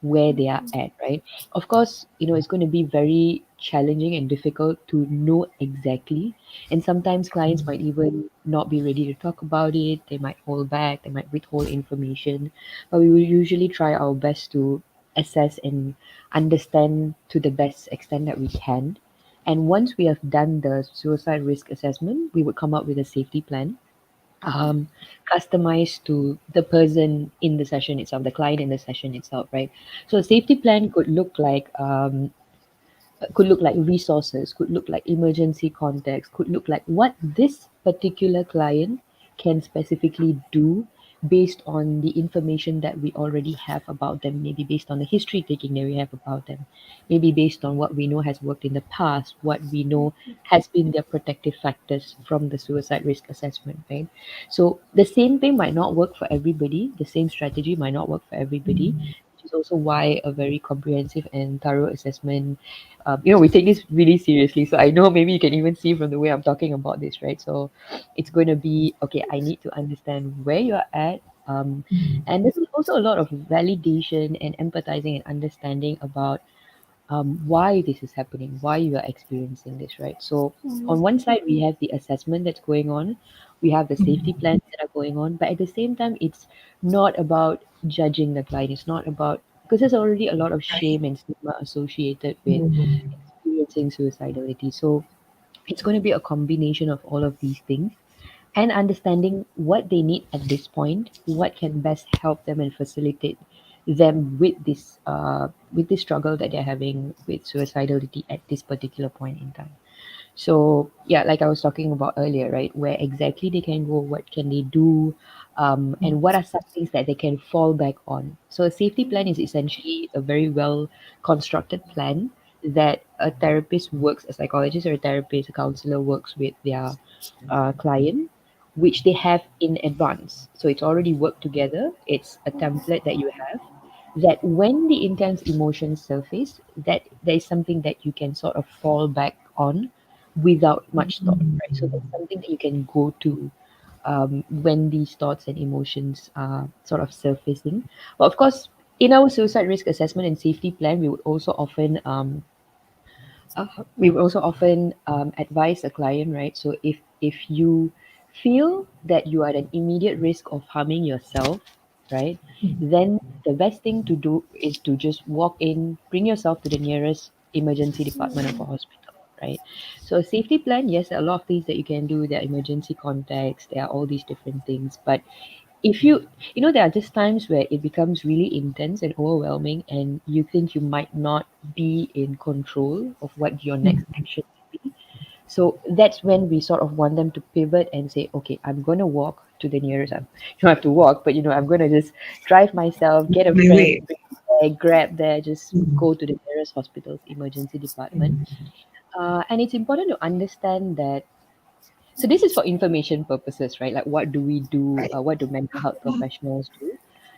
where they are at, right? Of course, it's going to be very challenging and difficult to know exactly. And sometimes clients might even not be ready to talk about it. They might hold back, they might withhold information. But we will usually try our best to assess and understand to the best extent that we can. And once we have done the suicide risk assessment, we would come up with a safety plan, um, customized to the person in the session itself, the client in the session itself, right? So a safety plan could look like resources, could look like emergency contacts, could look like what this particular client can specifically do based on the information that we already have about them, maybe based on the history taking that we have about them, maybe based on what we know has worked in the past, what we know has been their protective factors from the suicide risk assessment, right? So the same thing might not work for everybody, the same strategy might not work for everybody, which is also why a very comprehensive and thorough assessment, we take this really seriously. So I know maybe you can even see from the way I'm talking about this, right? So it's going to be okay. I need to understand where you're at. And there's also a lot of validation and empathizing and understanding about why this is happening, why you are experiencing this, right? So on one side, we have the assessment that's going on, we have the safety plans that are going on, but at the same time, it's not about judging the client. It's not about, because there's already a lot of shame and stigma associated with experiencing suicidality. So it's going to be a combination of all of these things and understanding what they need at this point, what can best help them and facilitate them with this struggle that they're having with suicidality at this particular point in time. So yeah, like I was talking about earlier, right? Where exactly they can go, what can they do, and what are some things that they can fall back on. So a safety plan is essentially a very well constructed plan that a therapist works, a psychologist or a therapist, a counselor works with their client, which they have in advance. So it's already worked together. It's a template that you have that when the intense emotions surface, that there is something that you can sort of fall back on without much thought, right? So that's something that you can go to when these thoughts and emotions are sort of surfacing. But of course, in our suicide risk assessment and safety plan, we would also often advise a client, right? So if you feel that you are at an immediate risk of harming yourself, right, then the best thing to do is to just walk in, bring yourself to the nearest emergency department of a hospital, right? So a safety plan, yes, there are a lot of things that you can do. There are emergency contacts, there are all these different things, but if there are just times where it becomes really intense and overwhelming and you think you might not be in control of what your next action will be. So that's when we sort of want them to pivot and say, okay, I'm going to walk to the nearest. You don't have to walk, but I'm going to just drive myself, get a My friend, way. bring there, grab there, just go to the nearest hospital's emergency department. And it's important to understand that, so this is for information purposes, right? Like what do we do? Right. What do mental health professionals do?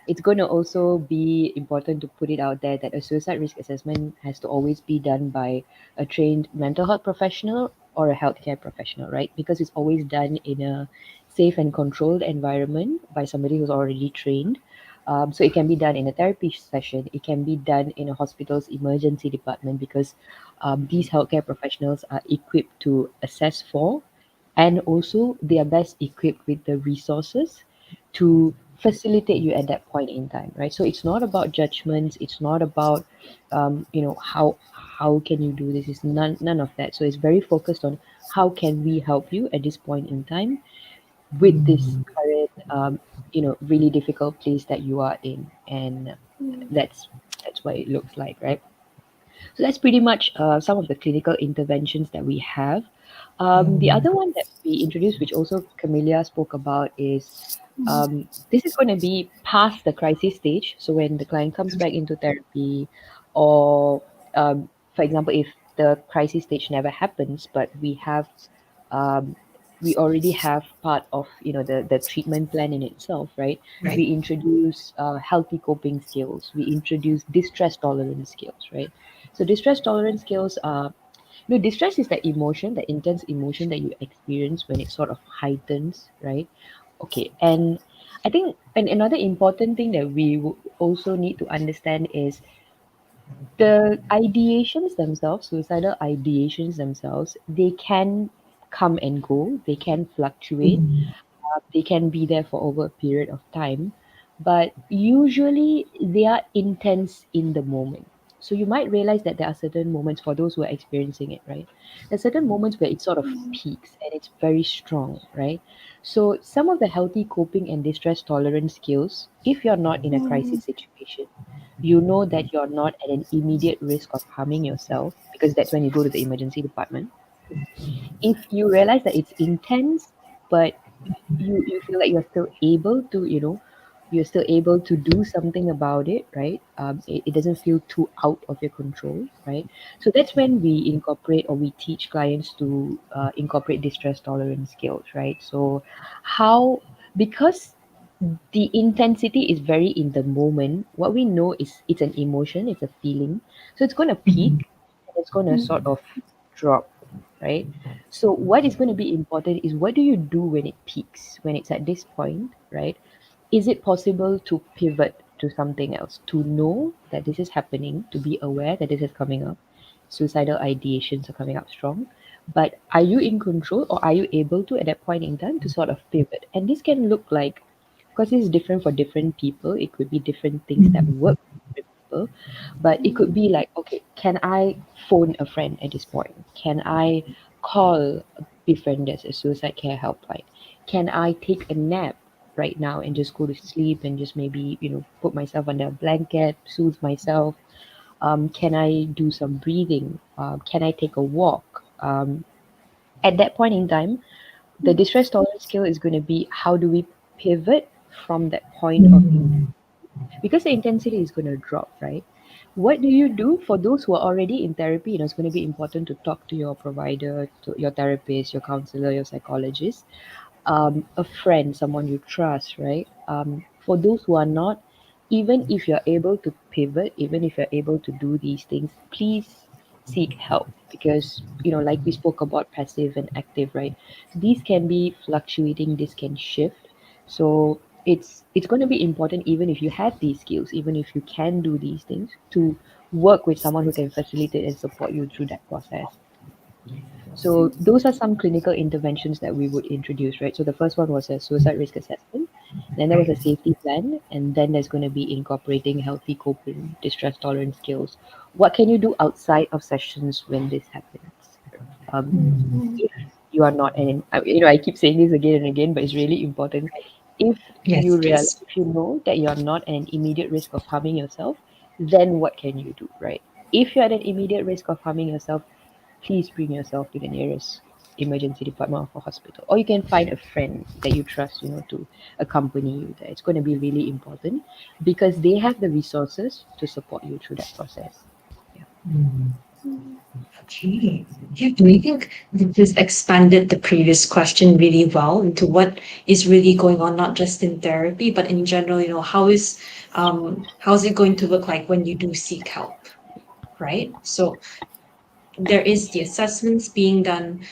It's going to also be important to put it out there that a suicide risk assessment has to always be done by a trained mental health professional or a healthcare professional, right? Because it's always done in a safe and controlled environment by somebody who's already trained. So it can be done in a therapy session. It can be done in a hospital's emergency department because these healthcare professionals are equipped to assess for, and also they are best equipped with the resources to facilitate you at that point in time, right? So it's not about judgments, it's not about how can you do this, it's none of that. So it's very focused on how can we help you at this point in time with this current really difficult place that you are in. And that's what it looks like, right? So that's pretty much some of the clinical interventions that we have. The other one that we introduced, which also Camelia spoke about, is this is going to be past the crisis stage. So when the client comes back into therapy, or for example, if the crisis stage never happens, but um, we already have part of the treatment plan in itself, right? Right. We introduce healthy coping skills. We introduce distress tolerance skills, right? So distress tolerance skills are, distress is that emotion, that intense emotion that you experience when it sort of heightens, right? Okay, and I think another important thing that we also need to understand is the ideations themselves, suicidal ideations themselves, they can come and go, they can fluctuate, they can be there for over a period of time, but usually they are intense in the moment. So you might realize that there are certain moments for those who are experiencing it, right? There's certain moments where it sort of peaks and it's very strong, right? So some of the healthy coping and distress tolerance skills, if you're not in a crisis situation, you know that you're not at an immediate risk of harming yourself because that's when you go to the emergency department. If you realize that it's intense, but you feel like you're still able to, you're still able to do something about it, right? It doesn't feel too out of your control, right? So that's when we incorporate or we teach clients to incorporate distress tolerance skills, right? So how, because the intensity is very in the moment, what we know is it's an emotion, it's a feeling, so it's going to peak and it's going to sort of drop, right? So what is going to be important is what do you do when it peaks, when it's at this point, right? Is it possible to pivot to something else, to know that this is happening, to be aware that this is coming up, suicidal ideations are coming up strong, but are you in control or are you able to at that point in time to sort of pivot? And this can look like, because it's different for different people, it could be different things that work for different people, but it could be like, okay, can I phone a friend at this point? Can I call a befriend as a suicide care helpline? Can I take a nap right now and just go to sleep and just maybe, put myself under a blanket, soothe myself? Can I do some breathing? Can I take a walk? At that point in time, the distress tolerance skill is going to be how do we pivot from that point of because the intensity is going to drop, right? What do you do for those who are already in therapy? It's going to be important to talk to your provider, to your therapist, your counselor, your psychologist, a friend, someone you trust, right? For those who are not, even if you're able to pivot, even if you're able to do these things, please seek help because, like we spoke about passive and active, right? These can be fluctuating, this can shift. So it's going to be important, even if you have these skills, even if you can do these things, to work with someone who can facilitate and support you through that process. So those are some clinical interventions that we would introduce, right? So the first one was a suicide risk assessment, then there was a safety plan, and then there's going to be incorporating healthy coping, distress tolerance skills. What can you do outside of sessions when this happens? If you are not an, I keep saying this again and again, but it's really important. If Yes, you realize, please. if you know that you're not at an immediate risk of harming yourself, then what can you do, right? If you're at an immediate risk of harming yourself, please bring yourself to the nearest emergency department of a hospital, or you can find a friend that you trust, to accompany you there. It's going to be really important because they have the resources to support you through that process. Yeah. Okay. Yeah, do you think this expanded the previous question really well into what is really going on, not just in therapy, but in general, how's it going to look like when you do seek help, right? So there is the assessments being done,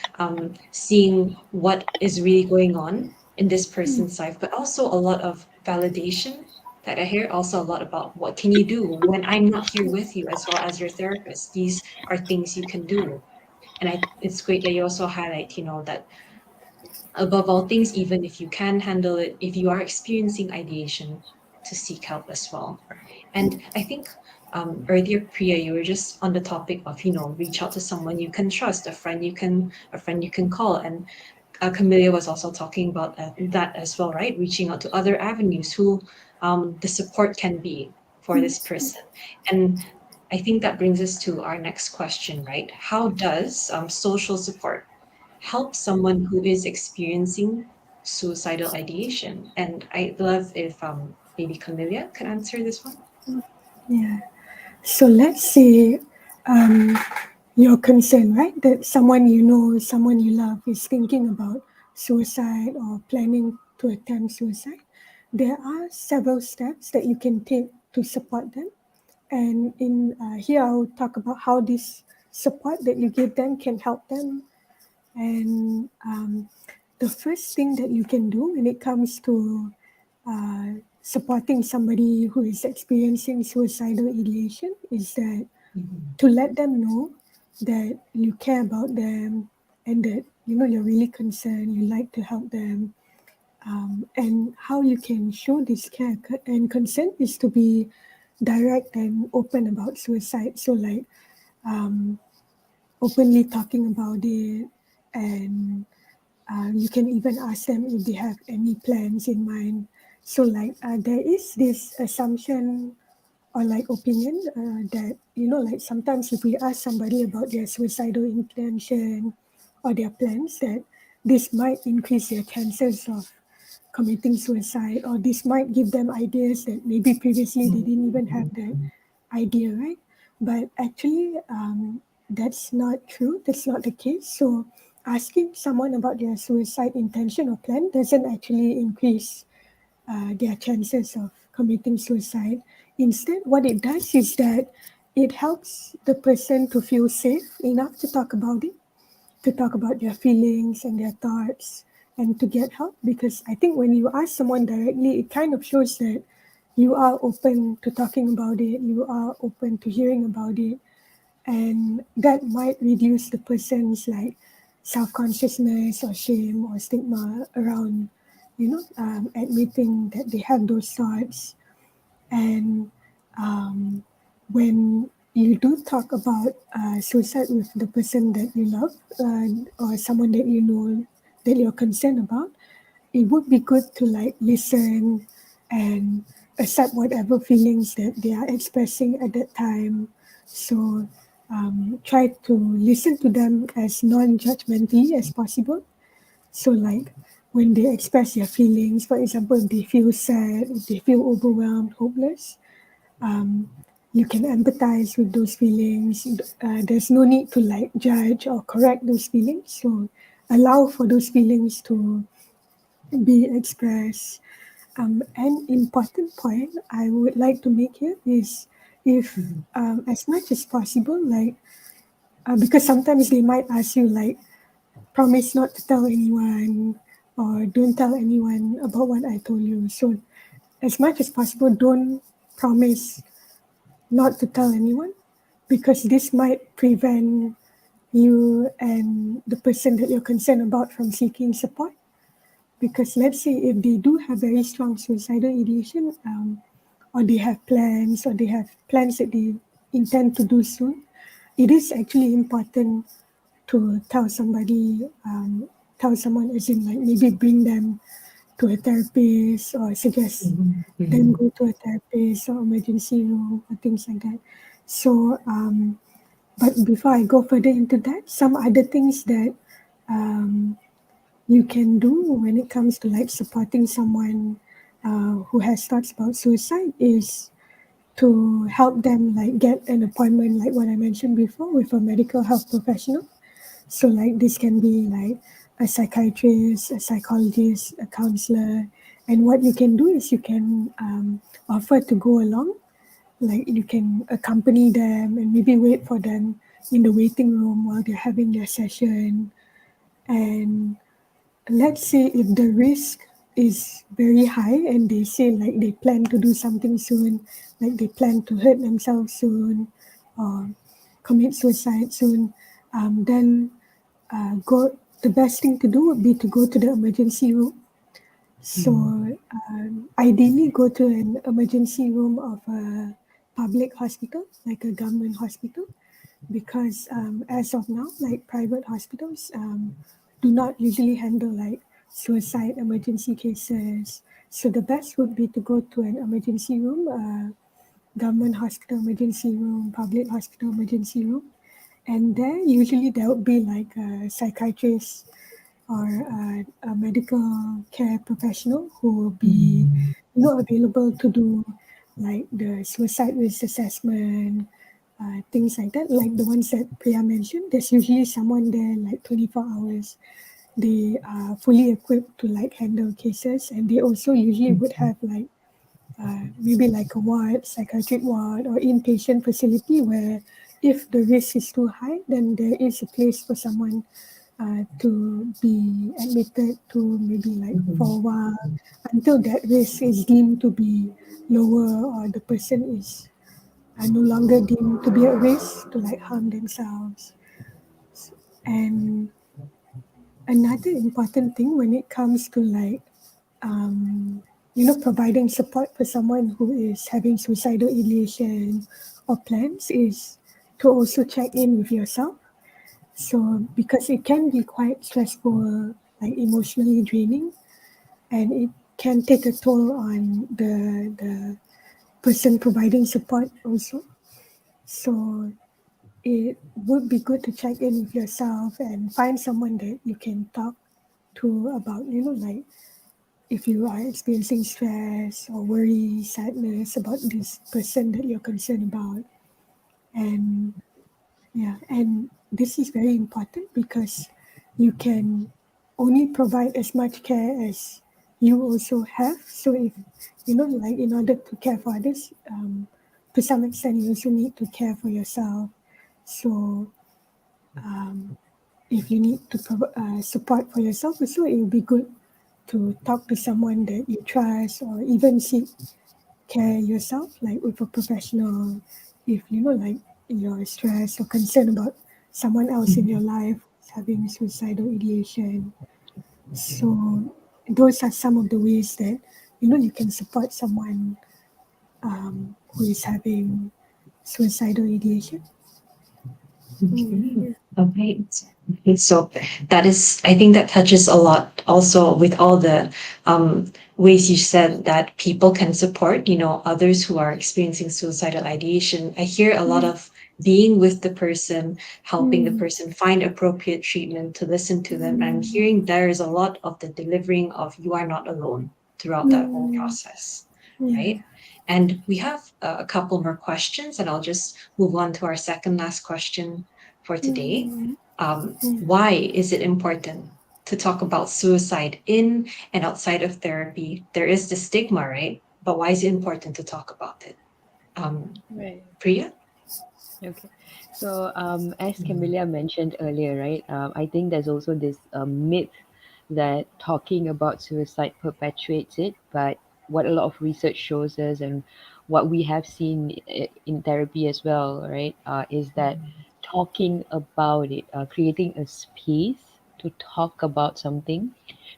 seeing what is really going on in this person's life, but also a lot of validation that I hear also a lot about what can you do when I'm not here with you as well as your therapist. These are things you can do. And it's great that you also highlight, that above all things, even if you can handle it, if you are experiencing ideation, to seek help as well. And I think earlier, Priya, you were just on the topic of, reach out to someone you can trust, a friend you can call. And Camelia was also talking about that as well, right? Reaching out to other avenues who the support can be for this person. And I think that brings us to our next question, right? How does social support help someone who is experiencing suicidal ideation? And I'd love if maybe Camelia could answer this one. Yeah. So let's say um, you're concerned, right? That someone you know, someone you love is thinking about suicide or planning to attempt suicide. There are several steps that you can take to support them. And in here, I'll talk about how this support that you give them can help them. And the first thing that you can do when it comes to supporting somebody who is experiencing suicidal ideation is that to let them know that you care about them and that you're really concerned, you like to help them. And how you can show this care and concern is to be direct and open about suicide. So like openly talking about it, and you can even ask them if they have any plans in mind. So like there is this assumption or like opinion that like sometimes if we ask somebody about their suicidal intention or their plans, that this might increase their chances of committing suicide, or this might give them ideas that maybe previously they didn't even have that idea, right? But actually that's not true, that's not the case. So asking someone about their suicide intention or plan doesn't actually increase their chances of committing suicide. Instead, what it does is that it helps the person to feel safe enough to talk about it, to talk about their feelings and their thoughts, and to get help. Because I think when you ask someone directly, it kind of shows that you are open to talking about it, you are open to hearing about it, and that might reduce the person's like self-consciousness or shame or stigma around admitting that they have those thoughts. And when you do talk about suicide with the person that you love, or someone that you know that you're concerned about, it would be good to like listen and accept whatever feelings that they are expressing at that time. So try to listen to them as non-judgmentally as possible. So like when they express their feelings, for example, if they feel sad, if they feel overwhelmed, hopeless, you can empathize with those feelings. There's no need to like judge or correct those feelings. So allow for those feelings to be expressed. An important point I would like to make here is if, as much as possible, like, because sometimes they might ask you, like, promise not to tell anyone or don't tell anyone about what I told you. So, as much as possible, don't promise not to tell anyone, because this might prevent you and the person that you're concerned about from seeking support. Because let's say if they do have very strong suicidal ideation, or they have plans, or they have plans that they intend to do soon, it is actually important to tell somebody, tell someone, as in like maybe bring them to a therapist or suggest them go to a therapist or emergency room or things like that. So, but before I go further into that, some other things that you can do when it comes to like supporting someone who has thoughts about suicide is to help them like get an appointment, like what I mentioned before, with a medical health professional. So like this can be like a psychiatrist, a psychologist, a counselor. And what you can do is you can offer to go along, like you can accompany them and maybe wait for them in the waiting room while they're having their session. And let's say if the risk is very high and they say like they plan to do something soon, like they plan to hurt themselves soon or commit suicide soon, then go. The best thing to do would be to go to the emergency room. So ideally, go to an emergency room of a public hospital, like a government hospital, because as of now, like private hospitals do not usually handle like suicide emergency cases. So the best would be to go to an emergency room, government hospital emergency room, public hospital emergency room, and there usually there would be like a psychiatrist or a medical care professional who will be available to do like the suicide risk assessment, things like that, like the ones that Priya mentioned. There's usually someone there like 24 hours. They are fully equipped to like handle cases, and they also usually would have like maybe like a ward, psychiatric ward, or inpatient facility where if the risk is too high, then there is a place for someone to be admitted to maybe like for a while until that risk is deemed to be lower or the person is no longer deemed to be at risk to like harm themselves. And another important thing when it comes to like providing support for someone who is having suicidal ideation or plans is to also check in with yourself. So because it can be quite stressful, like emotionally draining, and it can take a toll on the person providing support also. So it would be good to check in with yourself and find someone that you can talk to about, like if you are experiencing stress or worry, sadness about this person that you're concerned about. And yeah, and this is very important because you can only provide as much care as you also have. So if like in order to care for others, to some extent you also need to care for yourself. So if you need to support for yourself also, it would be good to talk to someone that you trust or even seek care yourself, like with a professional, if like you're stressed or concerned about someone else in your life having suicidal ideation. So those are some of the ways that you can support someone who is having suicidal ideation. Okay. Okay. Okay. So that is, I think that touches a lot also with all the ways you said that people can support, others who are experiencing suicidal ideation. I hear a lot of being with the person, helping the person find appropriate treatment, to listen to them. I'm hearing there is a lot of the delivering of you are not alone throughout that whole process, Yeah. right? And we have a couple more questions, and I'll just move on to our second last question for today. Why is it important to talk about suicide in and outside of therapy? There is the stigma, right? But why is it important to talk about it? Right. Priya? Okay. So, as Camilla mentioned earlier, right, I think there's also this myth that talking about suicide perpetuates it. But what a lot of research shows us, and what we have seen in therapy as well, right, is that talking about it, creating a space to talk about something,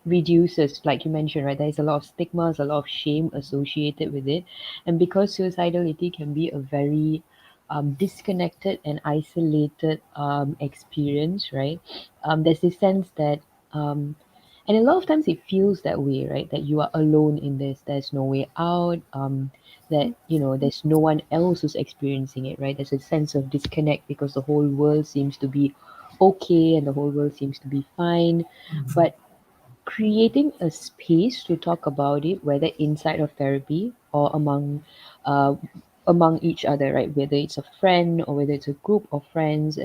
reduces, like you mentioned, right, there's a lot of stigmas, a lot of shame associated with it. And because suicidality can be a very disconnected and isolated experience, right? There's this sense that, and a lot of times it feels that way, right? That you are alone in this. There's no way out. That there's no one else who's experiencing it, right? There's a sense of disconnect because the whole world seems to be okay and the whole world seems to be fine. But creating a space to talk about it, whether inside of therapy or uh, among each other, right? Whether it's a friend or whether it's a group of friends,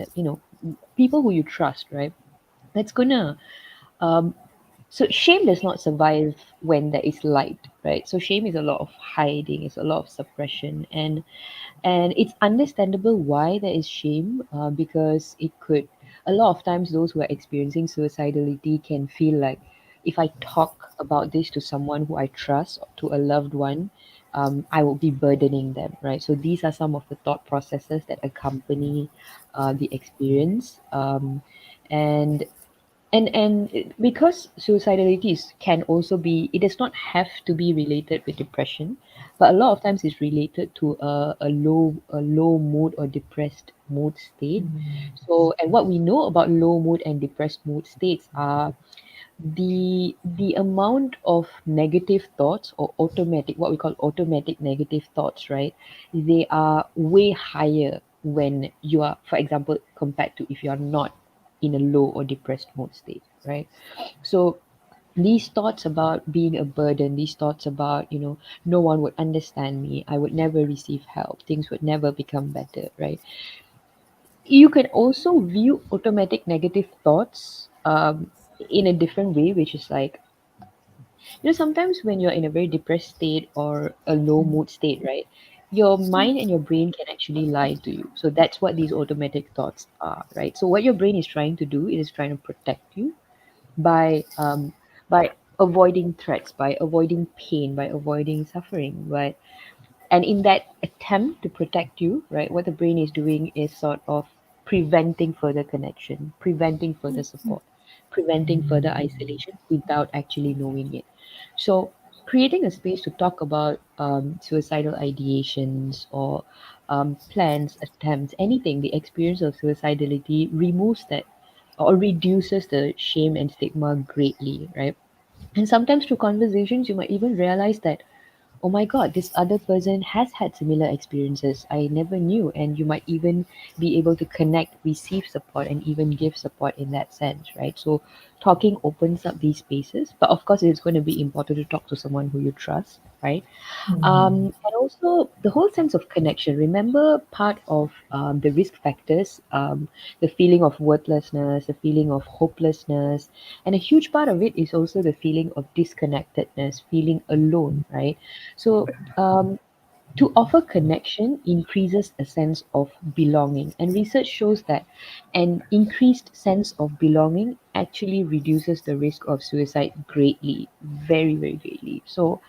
people who you trust, right? That's gonna um, so shame does not survive when there is light, right? So shame is a lot of hiding, it's a lot of suppression, and it's understandable why there is shame, because it could, a lot of times those who are experiencing suicidality can feel like, if I talk about this to someone who I trust, to a loved one, I will be burdening them, right? So these are some of the thought processes that accompany the experience, and because suicidality can also be, it does not have to be related with depression, but a lot of times it's related to a low mood or depressed mood state. So, and what we know about low mood and depressed mood states are the amount of negative thoughts, or automatic, what we call automatic negative thoughts, right? They are way higher when you are, for example, compared to if you are not in a low or depressed mood state, right? So these thoughts about being a burden, these thoughts about, no one would understand me, I would never receive help, things would never become better, right? You can also view automatic negative thoughts in a different way, which is like, sometimes when you're in a very depressed state or a low mood state, right? your mind and your brain can actually lie to you. So that's what these automatic thoughts are, right? So what your brain is trying to do, it is trying to protect you by avoiding threats, by avoiding pain, by avoiding suffering. But and in that attempt to protect you, right, what the brain is doing is sort of preventing further connection, preventing further support, preventing further isolation without actually knowing it. So creating a space to talk about suicidal ideations or plans, attempts, anything, the experience of suicidality removes that or reduces the shame and stigma greatly, right? And sometimes through conversations, you might even realize that, oh my God, this other person has had similar experiences I never knew. And you might even be able to connect, receive support, and even give support in that sense, right? So talking opens up these spaces. But of course, it's going to be important to talk to someone who you trust, right? And also the whole sense of connection. Remember, part of the risk factors, the feeling of worthlessness, the feeling of hopelessness, and a huge part of it is also the feeling of disconnectedness, feeling alone, right? So, to offer connection increases a sense of belonging, and research shows that an increased sense of belonging actually reduces the risk of suicide greatly, very, very greatly. So,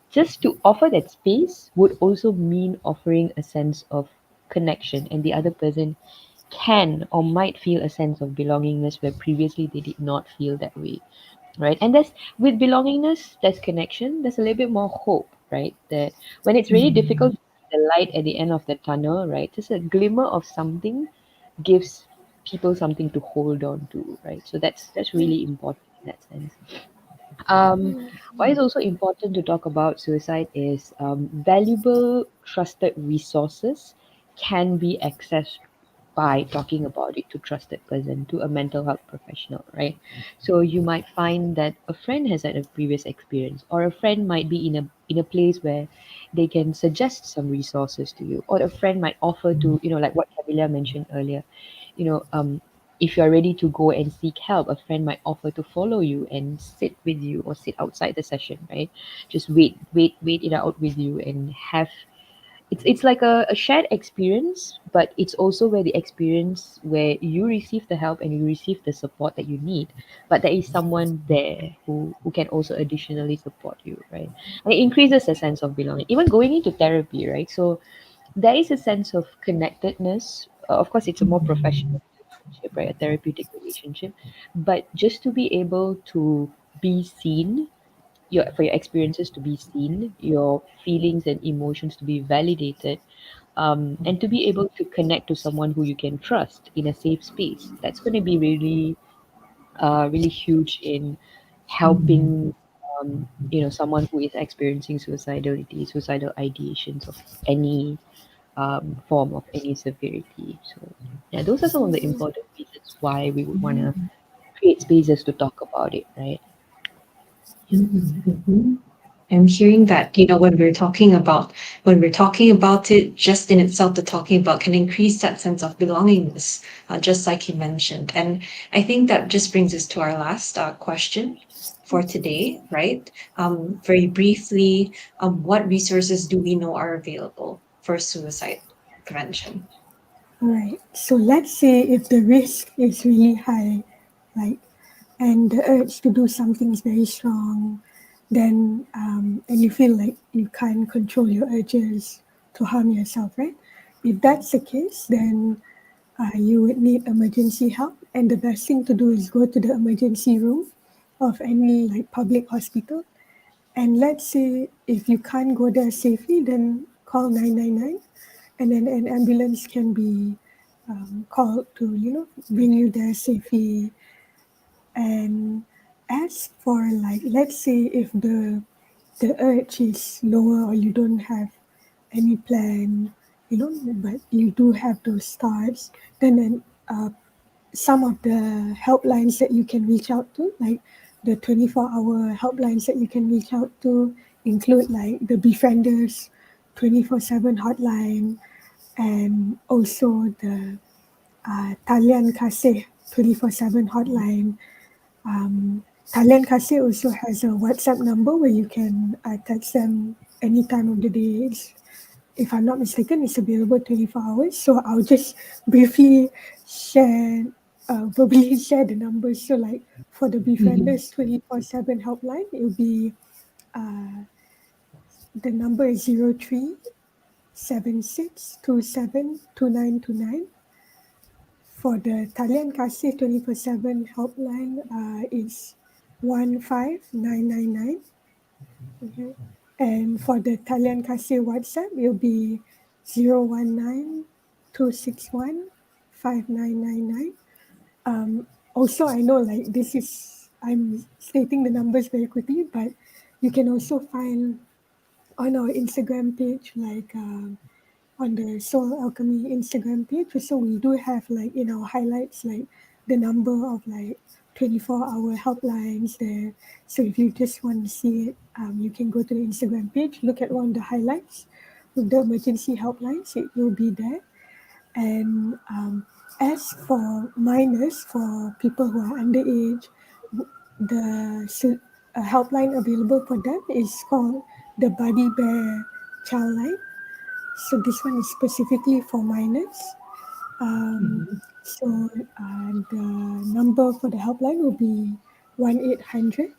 just to offer that space would also mean offering a sense of connection, and the other person can or might feel a sense of belongingness where previously they did not feel that way, right? And there's with belongingness, there's connection, there's a little bit more hope, right? That when it's really difficult to see the light at the end of the tunnel, right? Just a glimmer of something gives people something to hold on to, right? So that's really important in that sense. Why it's also important to talk about suicide is valuable, trusted resources can be accessed by talking about it to trusted person, to a mental health professional, right? So you might find that a friend has had a previous experience, or a friend might be in a place where they can suggest some resources to you, or a friend might offer to, like what Camilla mentioned earlier, you know, if you're ready to go and seek help, a friend might offer to follow you and sit with you or sit outside the session, right? Just wait it out with you and have it's like a shared experience, but it's also where the experience where you receive the help and you receive the support that you need, but there is someone there who can also additionally support you, right? And it increases a sense of belonging. Even going into therapy, right? So there is a sense of connectedness. Of course, it's a more professional relationship, right? A therapeutic relationship. But just to be able to be seen, for your experiences to be seen, your feelings and emotions to be validated, and to be able to connect to someone who you can trust in a safe space. That's going to be really, really huge in helping someone who is experiencing suicidality, suicidal ideations of any form of any severity. So, yeah, those are some of the important reasons why we would want to create spaces to talk about it, right? Mhm. I'm hearing that, when we're talking about it, just in itself, the talking about can increase that sense of belongingness, just like you mentioned. And I think that just brings us to our last question for today, right? Very briefly, what resources do we know are available for suicide prevention? Right. So let's say if the risk is really high, like, and the urge to do something is very strong, then, and you feel like you can't control your urges to harm yourself, right? If that's the case, then you would need emergency help. And the best thing to do is go to the emergency room of any like public hospital. And let's say if you can't go there safely, then call 999, and then an ambulance can be called to bring you there safely. And as for like, let's say if the urge is lower or you don't have any plan, but you do have those thoughts, then some of the helplines that you can reach out to, like the 24-hour helplines that you can reach out to, include like the Befrienders 24/7 hotline, and also the Talian Kasih 24/7 hotline. Talian Kasih also has a WhatsApp number where you can text them any time of the day. if I'm not mistaken, it's available 24 hours. So I'll just briefly share, verbally share the numbers. So like for the Befrienders 24/7 helpline, it will be, the number is 0376272929. For the Talian Kasih 24/7 helpline, is 15999. Okay. And for the Talian Kasih WhatsApp, it will be 019-261-5999. Also, I know like this is, I'm stating the numbers very quickly, but you can also find on our Instagram page, like on the Soul Alchemy Instagram page. So we do have like in our highlights like the number of like 24-hour helplines there. So if you just want to see it, you can go to the Instagram page, look at one of the highlights with the emergency helplines. It will be there. And as for minors, for people who are underage, the helpline available for them is called the Buddy Bear Child Line. So this one is specifically for minors. So the number for the helpline will be 1-800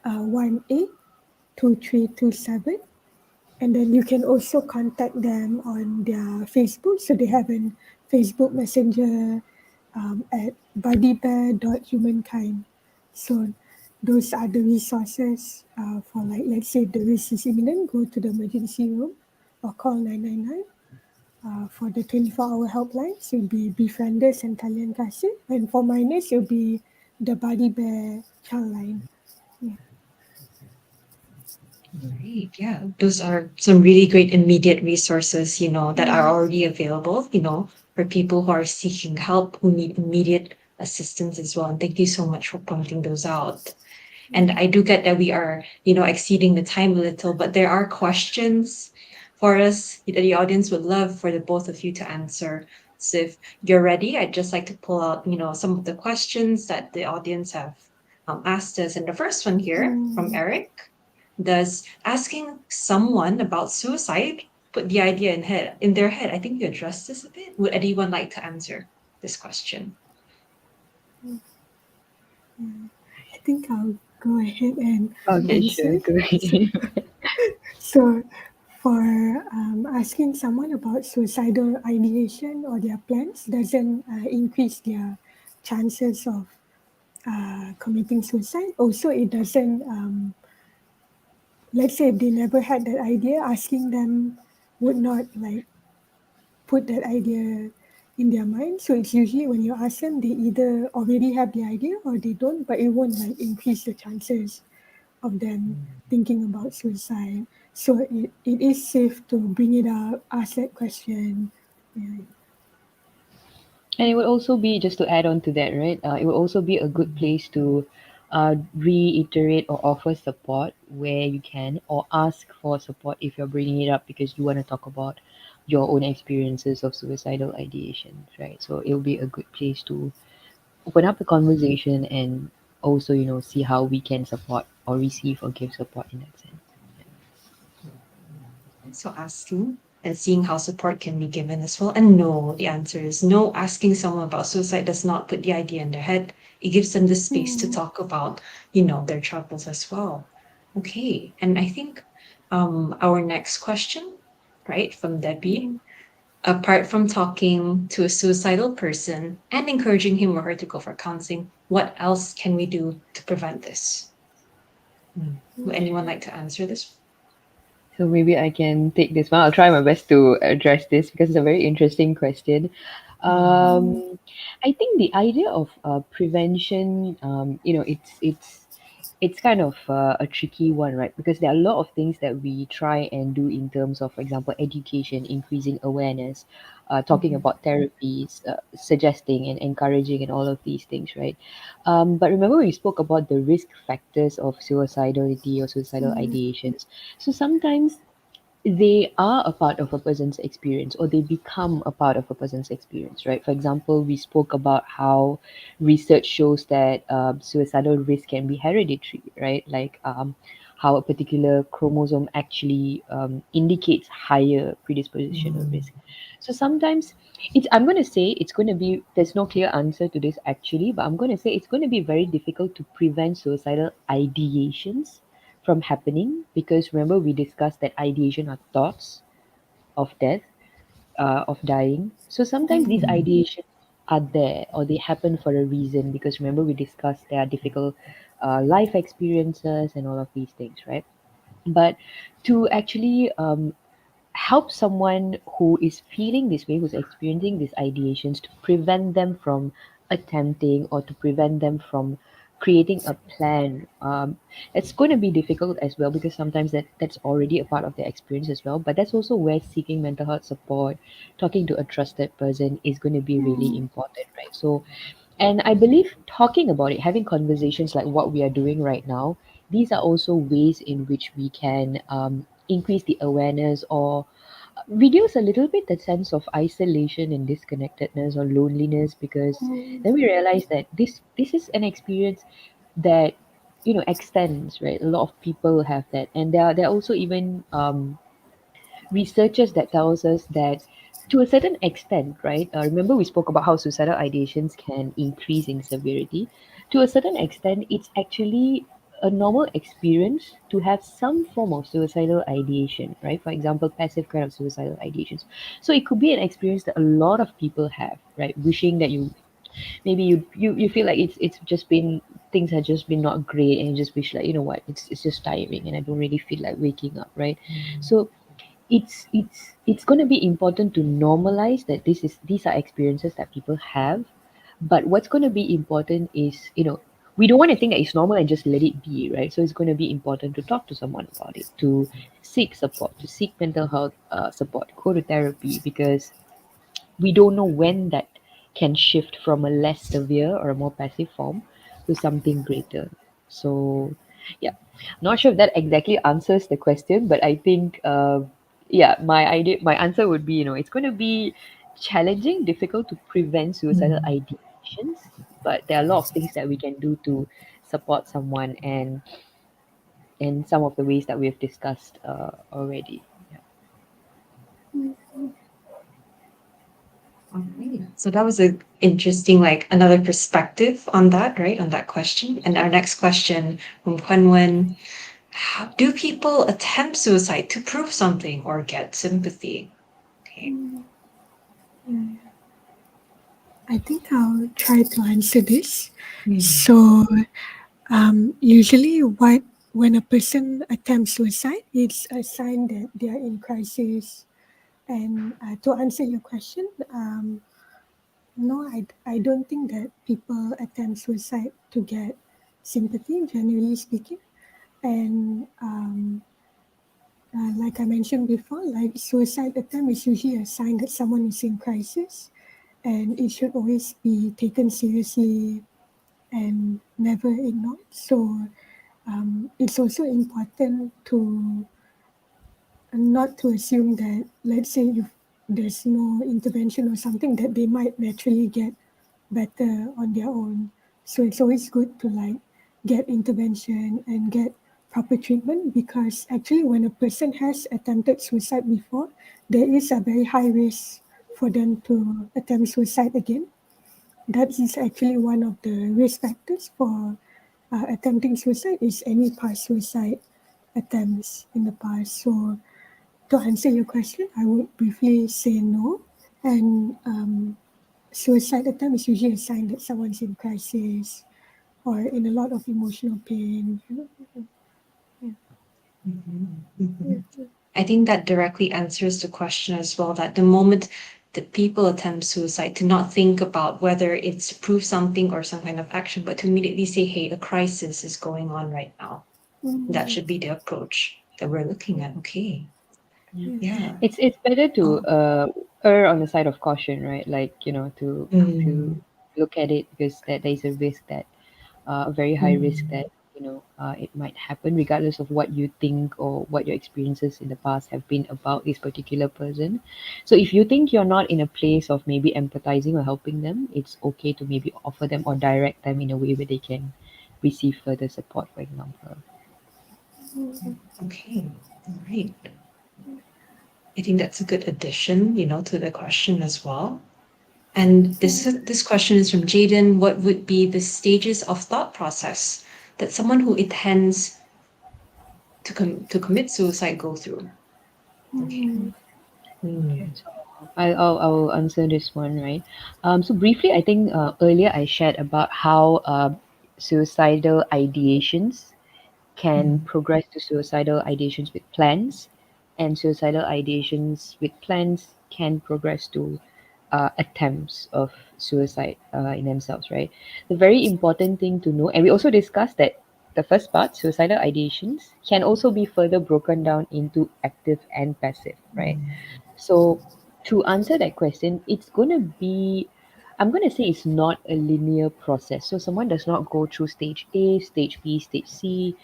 182327. And then you can also contact them on their Facebook. So they have a Facebook Messenger at buddybear.humankind. So those are the resources for like, let's say the risk is imminent, go to the emergency room or call 999. For the 24-hour helplines, it will be Befrienders and Talian Kasih. And for minors, it will be the Buddy Bear Child Line. Yeah. Great. Yeah. Those are some really great immediate resources, that are already available, for people who are seeking help, who need immediate assistance as well. And thank you so much for pointing those out. And I do get that we are, exceeding the time a little, but there are questions for us that the audience would love for the both of you to answer. So if you're ready, I'd just like to pull out, some of the questions that the audience have asked us. And the first one here from Eric: does asking someone about suicide put the idea in their head? I think you addressed this a bit. Would anyone like to answer this question? I think I'll go ahead and Okay, answer. sure, great. So for asking someone about suicidal ideation or their plans doesn't increase their chances of committing suicide. Also, it doesn't, let's say if they never had that idea, asking them would not like put that idea in their mind. So it's usually when you ask them, they either already have the idea or they don't, but it won't like increase the chances of them thinking about suicide. So it is safe to bring it up, ask that question. Yeah. And it would also be, just to add on to that, right? It would also be a good place to reiterate or offer support where you can, or ask for support if you're bringing it up because you want to talk about your own experiences of suicidal ideation, right? So it'll be a good place to open up the conversation and also, see how we can support or receive or give support in that sense. So asking and seeing how support can be given as well. And no, the answer is no. Asking someone about suicide does not put the idea in their head. It gives them the space to talk about, their troubles as well. Okay. And I think our next question, right, from Debbie: apart from talking to a suicidal person and encouraging him or her to go for counseling, what else can we do to prevent this? Would anyone like to answer this? So maybe I can take this one. I'll try my best to address this because it's a very interesting question. I think the idea of prevention, it's kind of a tricky one, right? Because there are a lot of things that we try and do in terms of, for example, education, increasing awareness, talking about therapies, suggesting and encouraging, and all of these things, right? But remember, we spoke about the risk factors of suicidality or suicidal ideations. So sometimes they are a part of a person's experience, or they become a part of a person's experience, right? For example, we spoke about how research shows that suicidal risk can be hereditary, right? Like how a particular chromosome actually indicates higher predisposition or risk. So sometimes I'm going to say it's going to be, there's no clear answer to this actually, but I'm going to say it's going to be very difficult to prevent suicidal ideations from happening, because remember we discussed that ideation are thoughts of death, of dying. So sometimes these ideations are there, or they happen for a reason, because remember we discussed there are difficult life experiences and all of these things, right? But to actually help someone who is feeling this way, who's experiencing these ideations, to prevent them from attempting, or to prevent them from creating a plan. It's going to be difficult as well, because sometimes that's already a part of their experience as well. But that's also where seeking mental health support, talking to a trusted person, is going to be really important, right? So, and I believe talking about it, having conversations like what we are doing right now, these are also ways in which we can increase the awareness, or reduce a little bit that sense of isolation and disconnectedness or loneliness, because then we realize that this is an experience that extends, right? A lot of people have that, and there are also even researchers that tells us that to a certain extent, right? Remember we spoke about how suicidal ideations can increase in severity. To a certain extent, it's actually a normal experience to have some form of suicidal ideation, right? For example, passive kind of suicidal ideations. So it could be an experience that a lot of people have, right? Wishing that maybe you feel like it's just been, things have just been not great, and you just wish, like, you know what, it's just tiring and I don't really feel like waking up, right? So it's going to be important to normalize that these are experiences that people have. But what's going to be important is, we don't want to think that it's normal and just let it be, right? So it's going to be important to talk to someone about it, to seek support, to seek mental health support, go to therapy, because we don't know when that can shift from a less severe or a more passive form to something greater. So, yeah, not sure if that exactly answers the question, but I think, yeah, my answer would be, it's going to be challenging, difficult to prevent suicidal ideations, but there are a lot of things that we can do to support someone, and some of the ways that we have discussed already. Yeah. Alright. So that was a interesting, like another perspective on that, right? On that question. And our next question from Kwenwen: how do people attempt suicide to prove something or get sympathy? Okay. I think I'll try to answer this. So, usually, when a person attempts suicide, it's a sign that they are in crisis. And to answer your question, no, I don't think that people attempt suicide to get sympathy, generally speaking. And like I mentioned before, like suicide attempt is usually a sign that someone is in crisis, and it should always be taken seriously and never ignored. So it's also important to not to assume that, let's say, if there's no intervention or something, that they might naturally get better on their own. So it's always good to like get intervention and get proper treatment, because actually when a person has attempted suicide before, there is a very high risk for them to attempt suicide again. That is actually one of the risk factors for attempting suicide, is any past suicide attempts in the past. So to answer your question, I would briefly say no. And suicide attempt is usually a sign that someone's in crisis or in a lot of emotional pain. I think that directly answers the question as well, that the moment that people attempt suicide, to not think about whether it's to prove something or some kind of action, but to immediately say, hey, a crisis is going on right now. That should be the approach that we're looking at. Okay. Yeah. It's better to err on the side of caution, right? Like, to look at it, because there is a risk that, a very high risk that, it might happen, regardless of what you think or what your experiences in the past have been about this particular person. So if you think you're not in a place of maybe empathizing or helping them, it's okay to maybe offer them or direct them in a way where they can receive further support, for example. Okay, all right. I think that's a good addition, to the question as well. And this question is from Jaden. What would be the stages of thought process that someone who intends to commit suicide go through? Okay. Okay, so I'll answer this one, right? So briefly, I think earlier I shared about how suicidal ideations can progress to suicidal ideations with plans, and suicidal ideations with plans can progress to attempts of suicide in themselves, right? The very important thing to know, and we also discussed that the first part, suicidal ideations, can also be further broken down into active and passive, right? So to answer that question, it's going to be, I'm going to say it's not a linear process. So someone does not go through stage A, stage B, stage C,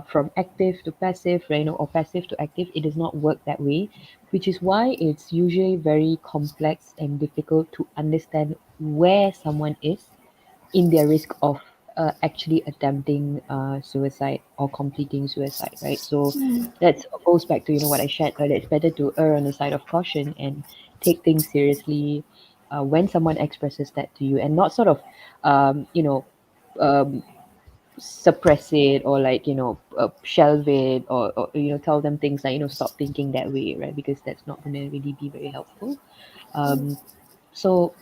from active to passive, right, or passive to active. It does not work that way, which is why it's usually very complex and difficult to understand where someone is in their risk of actually attempting suicide or completing suicide, right? So that goes back to what I shared earlier. It's better to err on the side of caution and take things seriously when someone expresses that to you, and not sort of um, suppress it, or like shelve it, or tell them things like stop thinking that way, right? Because that's not going to really be very helpful. So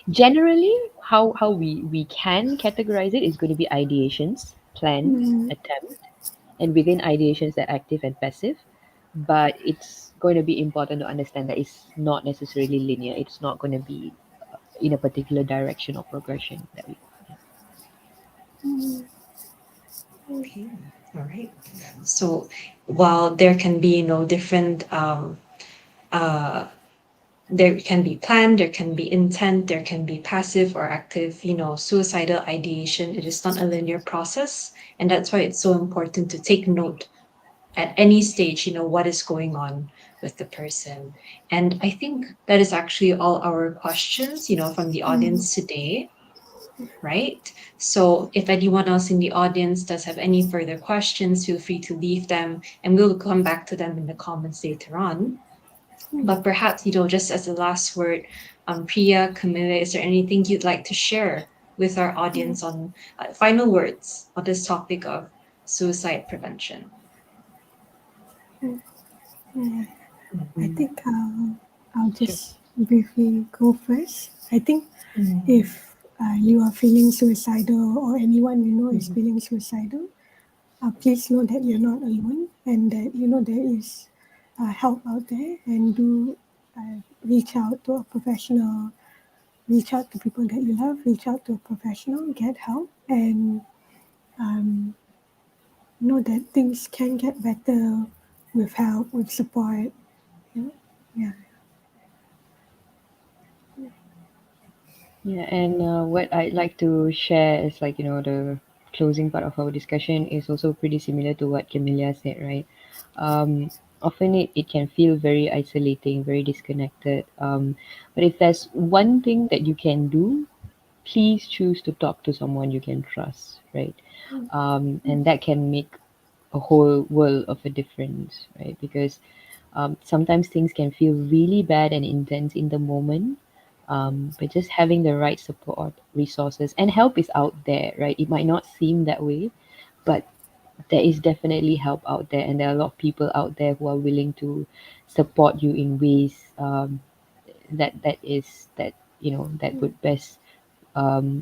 generally, how we can categorize it is going to be ideations, plans, attempt, and within ideations they're active and passive. But it's going to be important to understand that it's not necessarily linear. It's not going to be in a particular direction or progression that we. Okay. All right. So while there can be different uh there can be plan, there can be intent, there can be passive or active, suicidal ideation. It is not a linear process. And that's why it's so important to take note at any stage, what is going on with the person. And I think that is actually all our questions, from the audience today, right? So if anyone else in the audience does have any further questions, feel free to leave them and we'll come back to them in the comments later on. But perhaps, just as a last word, Priya, Camilla, is there anything you'd like to share with our audience on final words on this topic of suicide prevention? I Mhm. think I'll Sure. just briefly go first. I think Mhm. if you are feeling suicidal or anyone you know is Mhm. feeling suicidal, please know that you're not alone and that there is help out there, and do reach out to a professional, reach out to people that you love, reach out to a professional, get help, and um, know that things can get better with help, with support. You know? Yeah. Yeah, and what I'd like to share is like, the closing part of our discussion is also pretty similar to what Camilla said, right? Often it can feel very isolating, very disconnected. But if there's one thing that you can do, please choose to talk to someone you can trust, right? And that can make a whole world of a difference, right? Because sometimes things can feel really bad and intense in the moment, but just having the right support, resources, and help is out there, right? It might not seem that way, but there is definitely help out there, and there are a lot of people out there who are willing to support you in ways that would best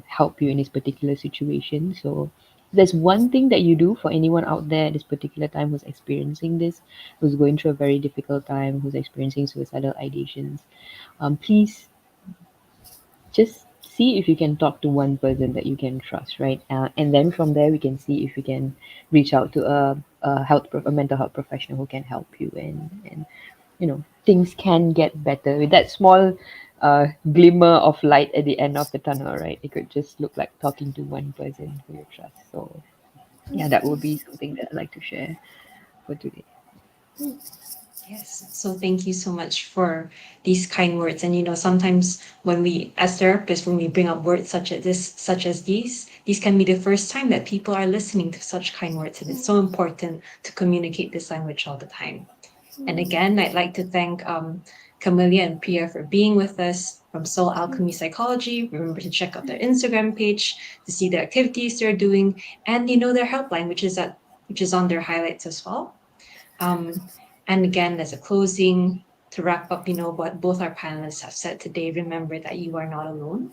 help you in this particular situation. So if there's one thing that you do for anyone out there at this particular time who's experiencing this, who's going through a very difficult time, who's experiencing suicidal ideations, please just see if you can talk to one person that you can trust, right? And then from there, we can see if we can reach out to a mental health professional who can help you, and things can get better with that small glimmer of light at the end of the tunnel, right? It could just look like talking to one person who you trust. So yeah, that would be something that I'd like to share for today. Yes. So thank you so much for these kind words. And sometimes when we, as therapists, when we bring up words such as these can be the first time that people are listening to such kind words. And it's so important to communicate this language all the time. And again, I'd like to thank Camelia and Priya for being with us from Soul Alchemy Psychology. Remember to check out their Instagram page to see the activities they're doing, and their helpline, which is on their highlights as well. And again, as a closing, to wrap up, what both our panelists have said today, remember that you are not alone.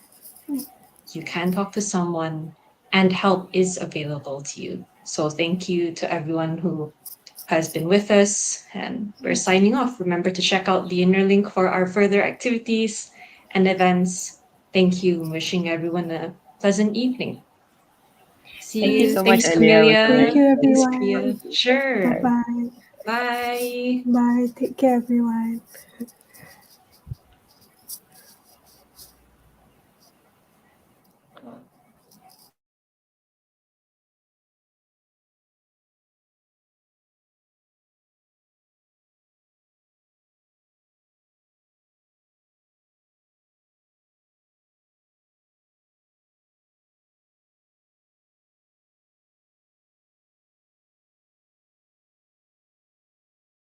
You can talk to someone, and help is available to you. So thank you to everyone who has been with us, and we're signing off. Remember to check out the inner link for our further activities and events. Thank you. Wishing everyone a pleasant evening. See Thank you you. so much, Thanks, Alia. It was Camelia. Thank you, Thanks, everyone. Priya. Sure. Bye-bye. Bye. Bye. Take care, everyone.